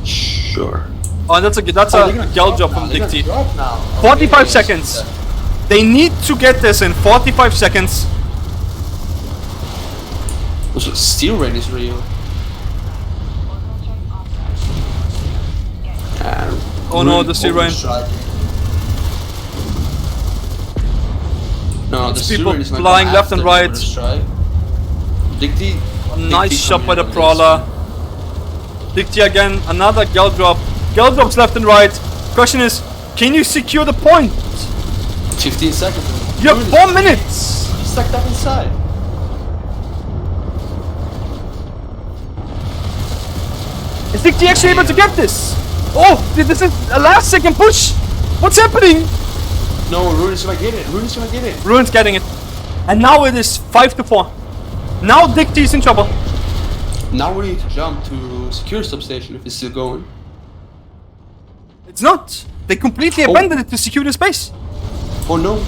Sure. Oh, that's a gal drop from DIGT. 45 seconds. They need to get this in 45 seconds. Also, steel rain is real. Oh no, the steel rain. No, the people steel rain is not flying gonna left and right. DIGT. Nice shot by the Prowler. DIGT again, another gal drop. Gal drops left and right. Question is, can you secure the point? 15 seconds. You have 4 minutes. He's stuck up inside. Is DIGT actually able to get this? Oh, this is a last second push. What's happening? No, Ruin's gonna get it. Ruin's gonna get it. Ruin's getting it. And now it is 5-4. Now DIGT is in trouble. Now we need to jump to secure substation if it's still going. It's not. They completely abandoned it to secure the space. Oh no.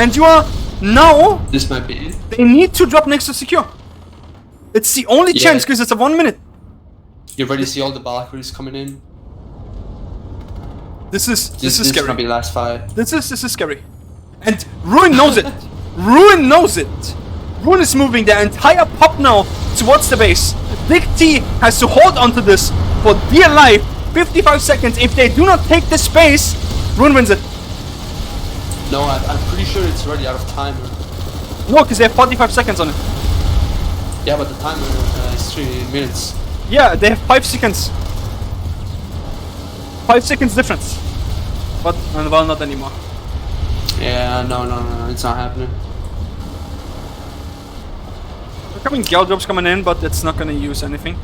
And you are now. This might be it. They need to drop next to secure. It's the only chance because it's a 1 minute. You already see all the Valkyries coming in. This is scary. This is gonna be last fight. This is scary. And Ruin knows it. Ruin knows it. Ruin is moving their entire pop now towards the base. DIGT has to hold onto this for dear life. 55 seconds. If they do not take the space, Ruin wins it. No, I'm pretty sure it's already out of timer. No, because they have 45 seconds on it. Yeah, but the timer is 3 minutes. Yeah, they have 5 seconds. 5 seconds difference. But, well, not anymore. Yeah, no, it's not happening. Coming gal drops coming in, but it's not gonna use anything.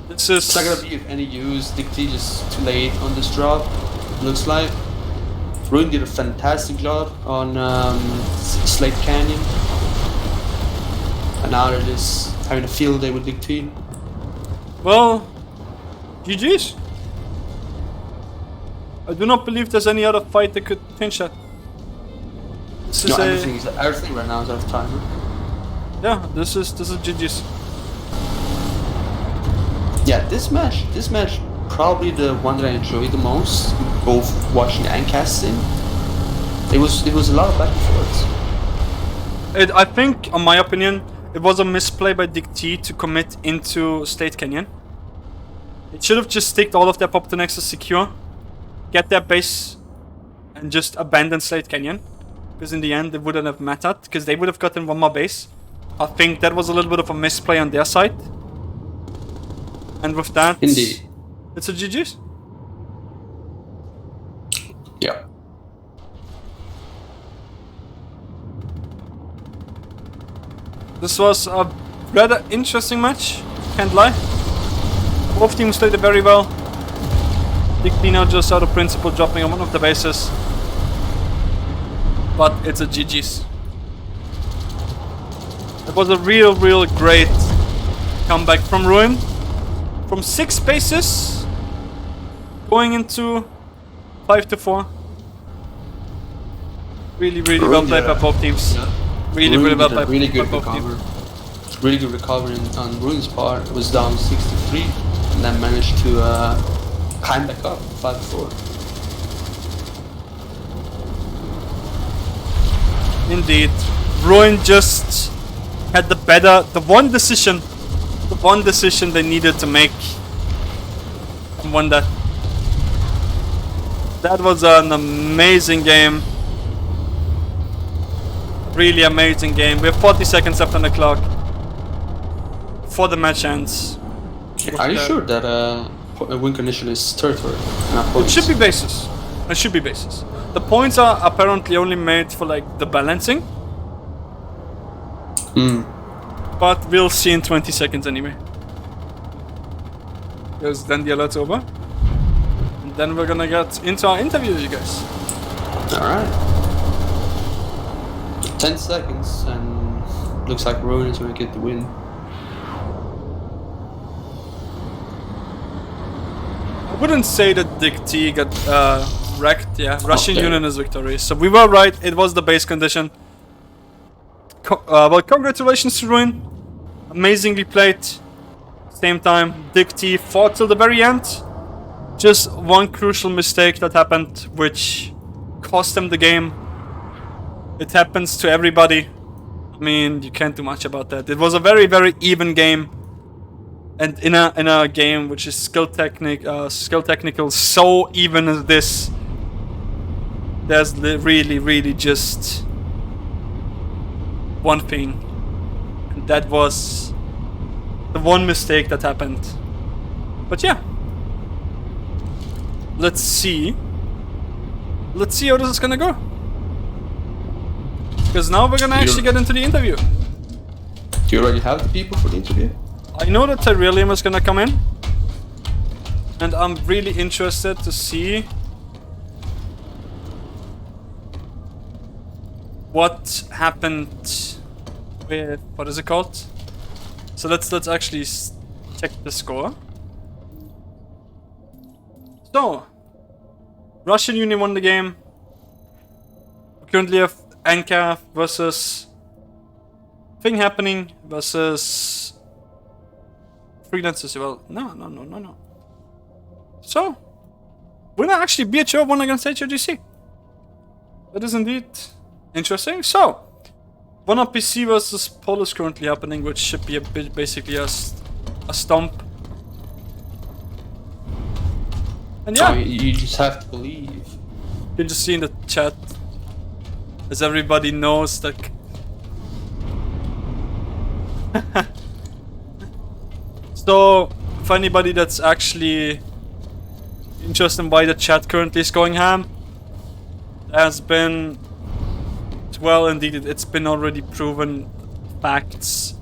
This is. It's not gonna be of any use. DIGT just too late on this drop. Looks like. Ruin did a fantastic job on Slate Canyon. And now they're just having a field day with DIGT. Well, GG's. I do not believe there's any other fight that could change that. This is everything right now is out of timer. Yeah, this is GG's. Yeah, this match probably the one that I enjoyed the most, both watching and casting. It was a lot of back and forth. I think, in my opinion, it was a misplay by DIGT to commit into State Canyon. It should have just sticked all of their pop to Nexus secure, get their base, and just abandon State Canyon. Because in the end, it wouldn't have mattered, because they would have gotten one more base. I think that was a little bit of a misplay on their side. And with that, indeed, it's a GG's. Yeah. This was a rather interesting match, can't lie. Both teams played it very well. DIGT now just out of principle dropping on one of the bases. But it's a GG's. It was a real great comeback from Ruin. From 6 bases, going into 5-4. Really well played by both teams. Yeah. Really well played really by good both recovery. teams. Really good recovery on Ruin's part. It was down 63 and then managed to climb back up 5-4. Indeed. Ruin just had the one decision they needed to make, and won that. That was an amazing game. Really amazing game. We have 40 seconds left on the clock before the match ends. Are you sure that win condition is territory, not points? It should be bases. It should be bases. The points are apparently only made for like the balancing. But we'll see in 20 seconds anyway. Because then the alert's over. And then we're gonna get into our interview, you guys. Alright. 10 seconds and looks like Rowan is gonna get the win. I wouldn't say that DIGT got wrecked, yeah. Russian Okay. Union is victorious. So we were right, it was the base condition. Well, congratulations to Ruin. Amazingly played. Same time, DIGT fought till the very end. Just one crucial mistake that happened, which cost them the game. It happens to everybody. I mean, you can't do much about that. It was a very, very even game. And in a game which is skill technical, so even as this, there's really just one thing, and that was the one mistake that happened. But yeah, let's see how this is gonna go, because now we're gonna actually get into the interview. Do you already have the people for the interview? I know that Tyrillium is gonna come in, and I'm really interested to see what happened with, what is it called? So let's actually check the score. So Russian Union won the game. We currently have Anka versus Thing Happening versus Freelancers. Well, no. So winner actually BHO won against HOGC. That is indeed interesting. So, one up PC versus Pol is currently happening, which should be a bit basically a stomp. And yeah, Oh, you just have to believe. you can just see in the chat, as everybody knows that. So, for anybody that's actually interested in why the chat currently is going ham, has been, well, indeed, it's been already proven facts.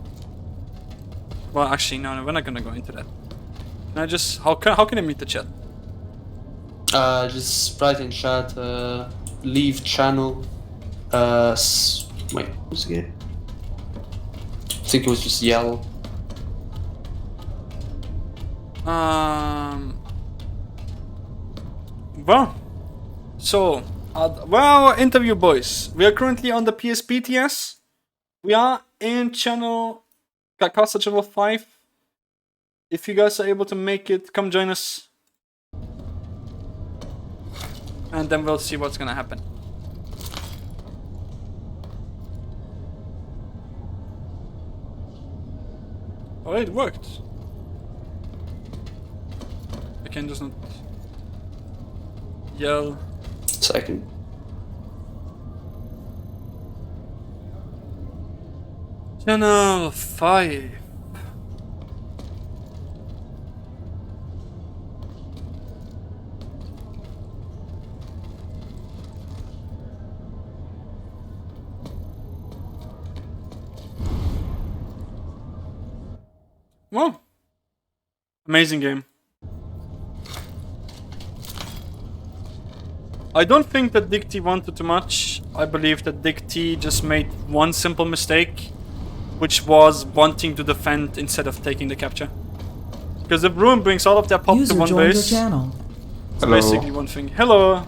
Well, actually, no, we're not gonna go into that. Can I just, how can I meet the chat? Just write in chat, leave channel, wait, what's the game? I think it was just yell. Well, so, well, interview boys. We are currently on the PSP TS. We are in channel, kRosZ channel 5. If you guys are able to make it, come join us. And then we'll see what's gonna happen. Oh, it worked. I can just not yell. Second. Channel 5. Well, amazing game. I don't think that DIGT wanted too much. I believe that DIGT just made one simple mistake, which was wanting to defend instead of taking the capture. Because if Ruin brings all of their pop to one base, it's basically one thing. Hello!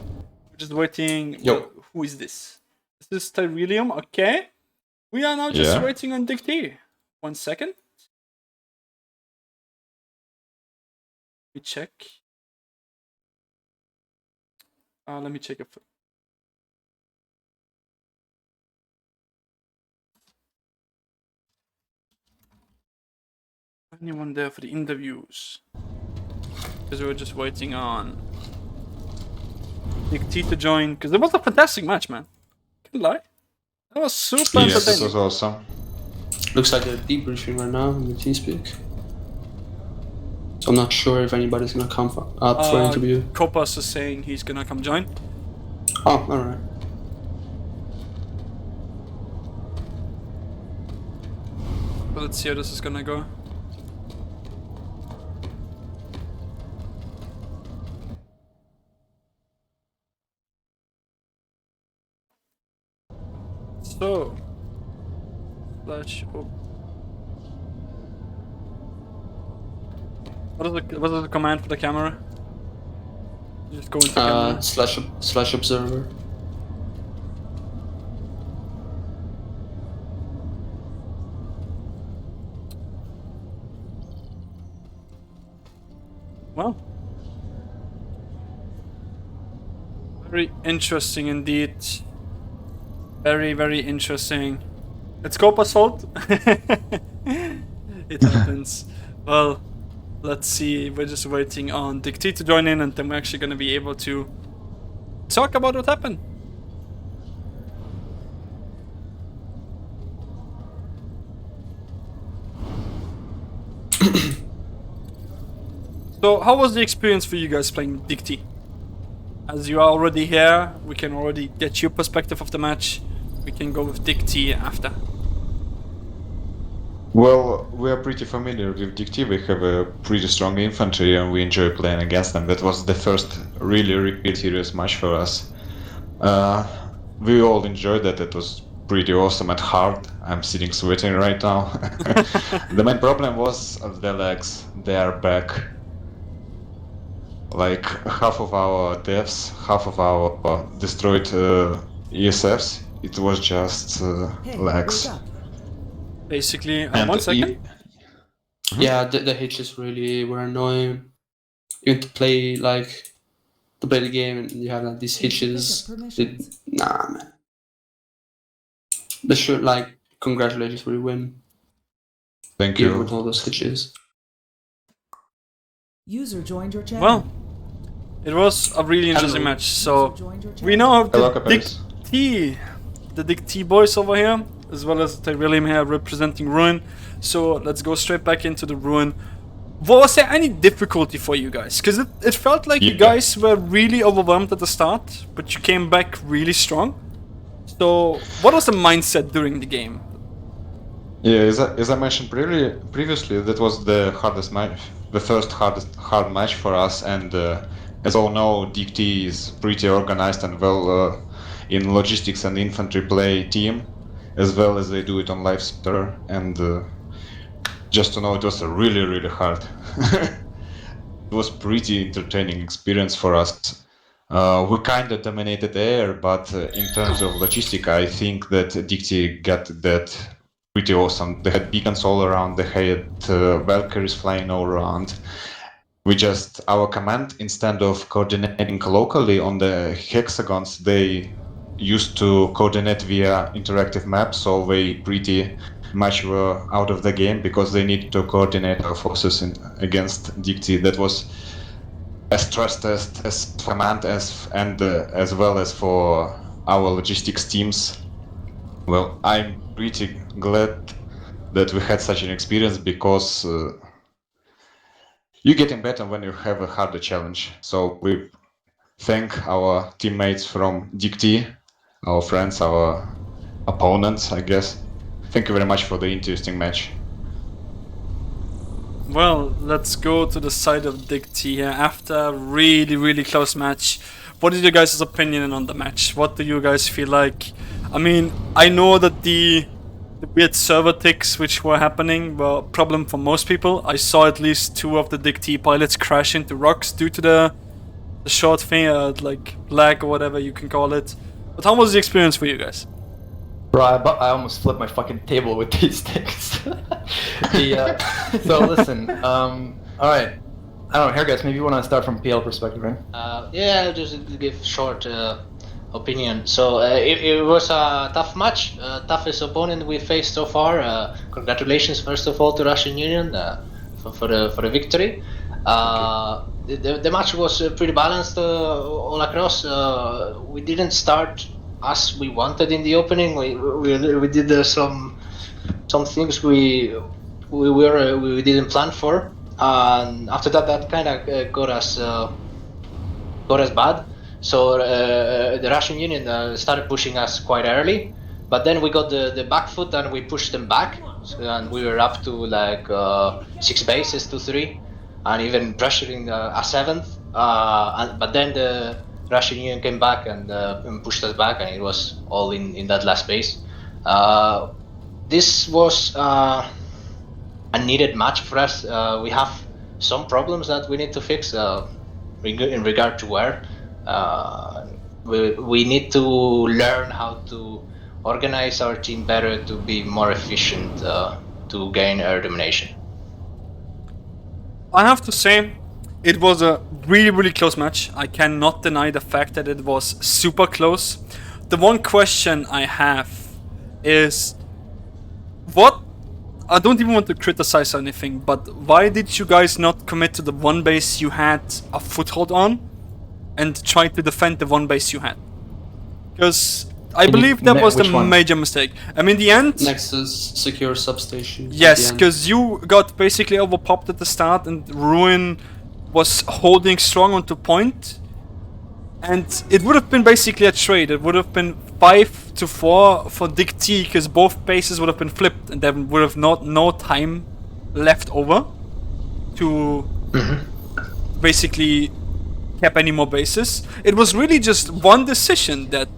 We're just waiting. Yo. Who is this? Is this Tyrillium? Okay. We are now just waiting on DIGT. 1 second. Let me check. Let me check if. Anyone there for the interviews? Because we were just waiting on DIGT to join. Because it was a fantastic match, man. Can't lie. That was super Yes, entertaining. this was awesome. Looks like they're debriefing right now in the TeamSpeak. So I'm not sure if anybody's gonna come up for an interview. kRosZ is saying he's gonna come join. Oh, alright. But let's see how this is gonna go. So, slash. Oh. What is the command for the camera? Just go into camera. Slash observer. Well, very interesting indeed. Very, very interesting. It's kRosZ's fault. It happens. Well, let's see. We're just waiting on DIGT to join in, and then we're actually going to be able to talk about what happened. So, how was the experience for you guys playing DIGT? As you are already here, we can already get your perspective of the match. We can go with DIGT after. Well, we are pretty familiar with DIGT. We have a pretty strong infantry and we enjoy playing against them. That was the first really serious match for us. We all enjoyed that. It was pretty awesome and hard. I'm sitting sweating right now. The main problem was the legs. They are back. Like half of our deaths, half of our destroyed ESFs, it was just legs. Basically, And 1 second. Yeah, the hitches really were annoying. Even to play the game and you have these hitches. Nah, man. They should congratulations for your win. Thank Even you. with all those hitches. User joined your channel. Well, it was a really interesting match. So we now have Hello, the Caprice. DIGT boys over here, as well as the William here representing Ruin. So let's go straight back into the Ruin. Was there any difficulty for you guys? Because it felt like you guys were really overwhelmed at the start, but you came back really strong. So what was the mindset during the game? Yeah, as I mentioned previously, that was the hardest match, the first hard match for us, and as all know, DIGT is pretty organized and well in logistics and infantry play team, as well as they do it on live server, and just to know, it was a really hard. It was pretty entertaining experience for us. We kind of dominated air, but in terms of logistic, I think that DIGT got that pretty awesome. They had beacons all around, they had Valkyries flying all around. Our command, instead of coordinating locally on the hexagons, they used to coordinate via interactive maps, so they pretty much were out of the game because they need to coordinate our forces against DIGT. That was a stress test as command as well as for our logistics teams. Well, I'm pretty glad that we had such an experience because you're getting better when you have a harder challenge. So we thank our teammates from DIGT, our friends, our opponents, I guess. Thank you very much for the interesting match. Well, let's go to the side of DIGT here after a really close match. What is your guys' opinion on the match? What do you guys feel like? I mean, I know that the weird server ticks which were happening were a problem for most people. I saw at least 2 of the DIGT pilots crash into rocks due to the short thing, like lag or whatever you can call it. But how was the experience for you guys? Bro, I almost flipped my fucking table with these sticks. So listen, alright. I don't know, here guys, maybe you want to start from PL perspective, right? Yeah, I'll just give short opinion. So it was a tough match, toughest opponent we faced so far. Congratulations first of all to Russian Union. for the victory. The match was pretty balanced all across. We didn't start as we wanted in the opening. We did some things we didn't plan for, and after that kind of got us bad. So the Russian Union started pushing us quite early, but then we got the back foot and we pushed them back, and we were up to like 6 bases to 3, and even pressuring a 7th. But then the Russian Union came back and pushed us back, and it was all in that last base. This was a needed match for us. We have some problems that we need to fix in regard to where. We need to learn how to organize our team better to be more efficient to gain air domination. I have to say, it was a really close match. I cannot deny the fact that it was super close. The one question I have is, I don't even want to criticize anything, but why did you guys not commit to the one base you had a foothold on and try to defend the one base you had? Because I believe that was the major mistake. I mean, the end... Nexus secure substation. Yes, because you got basically overpopped at the start and Ruin was holding strong onto point. And it would have been basically a trade. It would have been 5-4 for DIGT, because both bases would have been flipped and there would have no time left over to basically cap any more bases. It was really just one decision that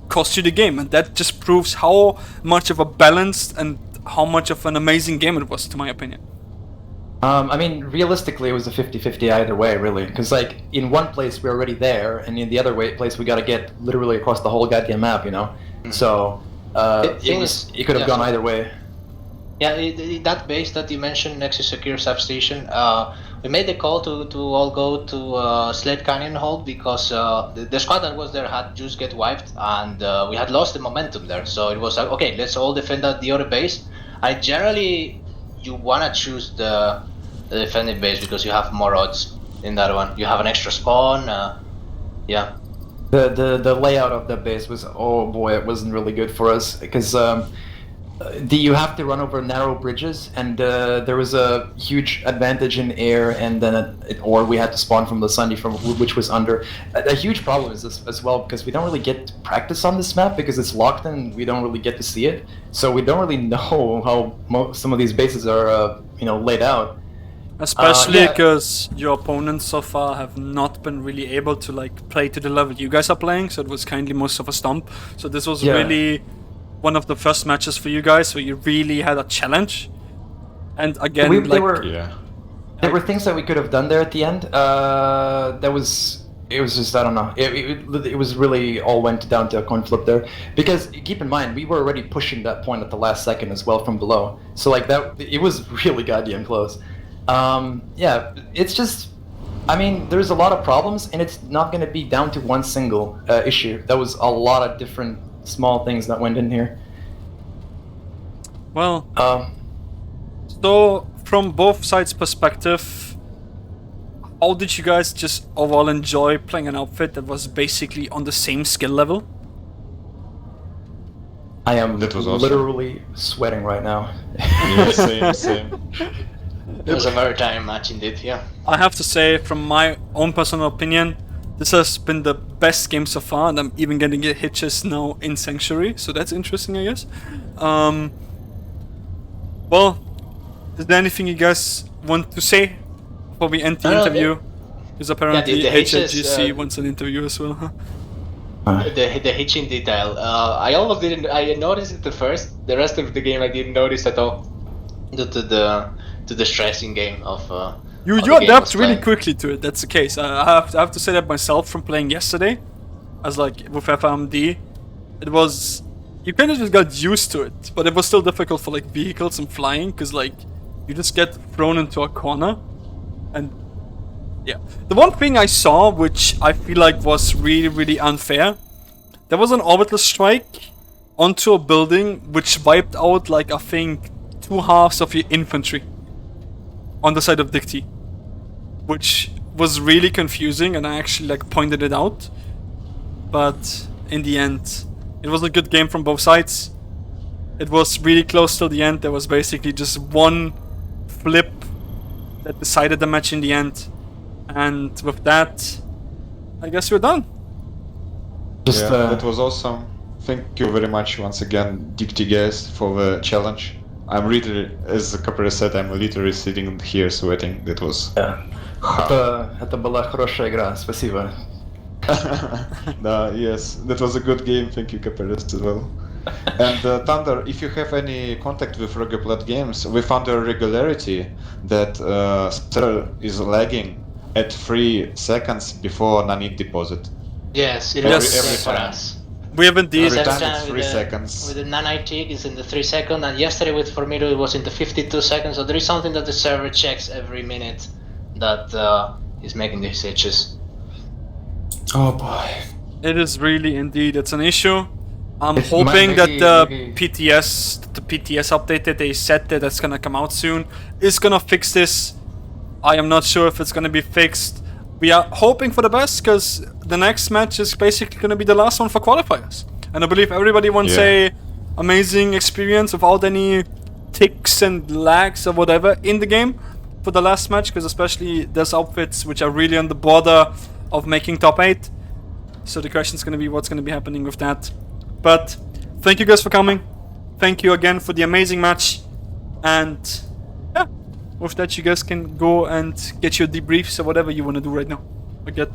cost you the game, and that just proves how much of a balanced and how much of an amazing game it was, to my opinion. I mean, realistically, it was a 50-50 either way, really. Because, like, in one place we're already there, and in the other place we gotta get literally across the whole goddamn map, you know? So, it could have gone either way. Yeah, that base that you mentioned, Nexus Secure Substation, we made the call to all go to Slate Canyon Hold because the squad that was there had just get wiped, and we had lost the momentum there. So it was like, okay, let's all defend the other base. And generally, you wanna choose the defending base because you have more odds in that one. You have an extra spawn, yeah. The layout of the base was, oh boy, it wasn't really good for us because you have to run over narrow bridges, and there was a huge advantage in air, and then or we had to spawn from the Sunday which was under. A huge problem is this as well, because we don't really get to practice on this map because it's locked and we don't really get to see it, so we don't really know how some of these bases are laid out. Especially because your opponents so far have not been really able to like play to the level you guys are playing, so it was kindly most of a stomp. So this was really one of the first matches for you guys where you really had a challenge. And again, there were things that we could have done there at the end. It was just, I don't know. It was really all went down to a coin flip there. Because keep in mind, we were already pushing that point at the last second as well from below. So like that, it was really goddamn close. Yeah, it's just, I mean, there's a lot of problems, and it's not going to be down to one single issue. There was a lot of different small things that went in here. Well, so from both sides' perspective, how did you guys just overall enjoy playing an outfit that was basically on the same skill level? I am literally sweating right now. Yeah, same. It was a very tiring match indeed, yeah. I have to say, from my own personal opinion, this has been the best game so far, and I'm even getting hitches now in Sanctuary, so that's interesting, I guess. Well, is there anything you guys want to say before we end the interview? Because apparently HLGC wants an interview as well, huh? The hitching detail. I almost didn't. I noticed it at first. The rest of the game I didn't notice at all, due to the stressing game of. You adapt really quickly to it. That's the case. I have to say that myself from playing yesterday, as like with FRMD, it was, you kind of just got used to it, but it was still difficult for like vehicles and flying, because like you just get thrown into a corner, and yeah. The one thing I saw, which I feel like was really unfair, there was an orbital strike onto a building which wiped out like I think 2/2 of your infantry on the side of DIGT, which was really confusing, and I actually like pointed it out. But in the end, it was a good game from both sides. It was really close till the end. There was basically just one flip that decided the match in the end. And with that, I guess we're done. Just Yeah, that was awesome. Thank you very much once again, DIGT guys, for the challenge. I'm literally, as kRosZ said, I'm literally sitting here sweating. That was yeah. hard. Это была хорошая игра, спасибо. No, yes, that was a good game. Thank you, kRosZ, as well. And Thunder, if you have any contact with Regaplat Games, we found a regularity that server is lagging at 3 seconds before nanite deposit. Yes, it Yes. was the same Every for time. us. We have indeed. Every Every time it's time 3 with the- seconds. With the nanite is in the 3 second, and yesterday with Formido it was in the 52 seconds. So there is something that the server checks every minute that is making these hitches. Oh boy. It is really indeed, it's an issue. I'm It's hoping maybe- that maybe- the PTS update that they said that's gonna come out soon is gonna fix this. I am not sure if it's gonna be fixed. We are hoping for the best, because the next match is basically gonna be the last one for qualifiers. And I believe everybody wants Yeah. a amazing experience without any ticks and lags or whatever in the game for the last match, because especially there's outfits which are really on the border of making top 8. So the question is going to be what's going to be happening with that. But thank you guys for coming. Thank you again for the amazing match. And yeah, with that you guys can go and get your debriefs or whatever you want to do right now. Or get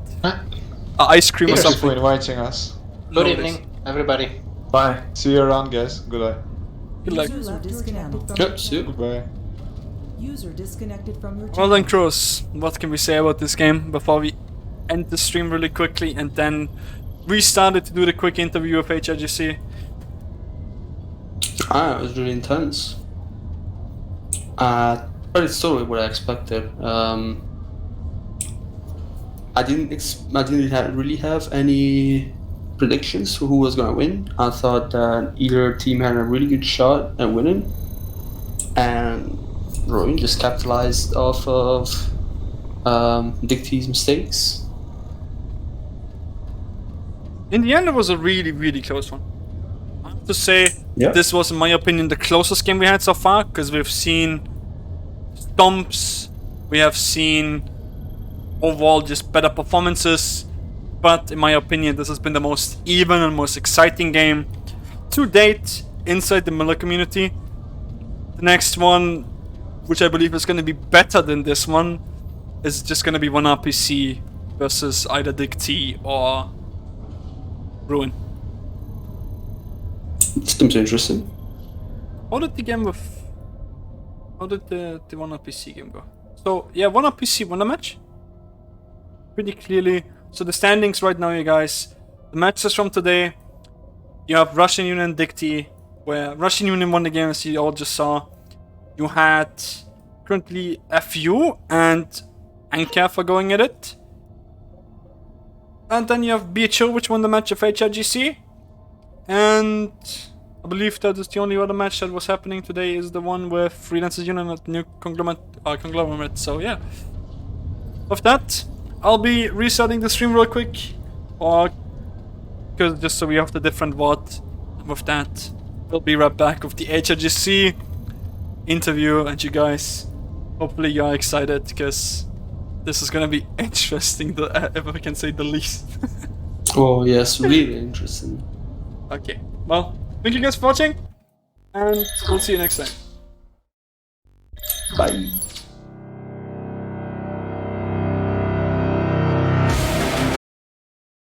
ice cream or Thank you for something. inviting us. Good No evening, everybody. Bye. See you around, guys. Goodbye. Good luck. User left disconnected from Yep, see you. Goodbye. User disconnected from your Well then, channel. kRosZ, what can we say about this game before we end the stream really quickly and then restart it to do the quick interview of HRGC? It was really intense. But it's totally what I expected. I didn't really have any predictions for who was gonna win. I thought that either team had a really good shot at winning, and Rowan just capitalized off of DIGT's mistakes. In the end, it was a really, really close one. I have to say, Yeah. this was, in my opinion, the closest game we had so far, because we've seen stomps, we have seen overall just better performances, but in my opinion, this has been the most even and most exciting game to date inside the Miller community. The next one, which I believe is going to be better than this one, is just going to be 1RPC versus either DIGT or Ruin. Seems interesting. How did the game with... How did the 1RPC game go? So, yeah, 1RPC won the match. Pretty clearly. So the standings right now, you guys. The matches from today. You have Russian Union and DIGT, where Russian Union won the game, as you all just saw. You had currently FU and Anker for going at it. And then you have BHO, which won the match of HRGC. And I believe that is the only other match that was happening today is the one with Freelancers Union at New Conglomerate. So yeah. With that, I'll be restarting the stream real quick. Or because just so we have the different VOD. With that, we'll be right back with the HRGC interview, and you guys, hopefully you are excited, because this is gonna be interesting, if I can say the least. Oh yes, really interesting. Okay, well, thank you guys for watching, and we'll see you next time. Bye.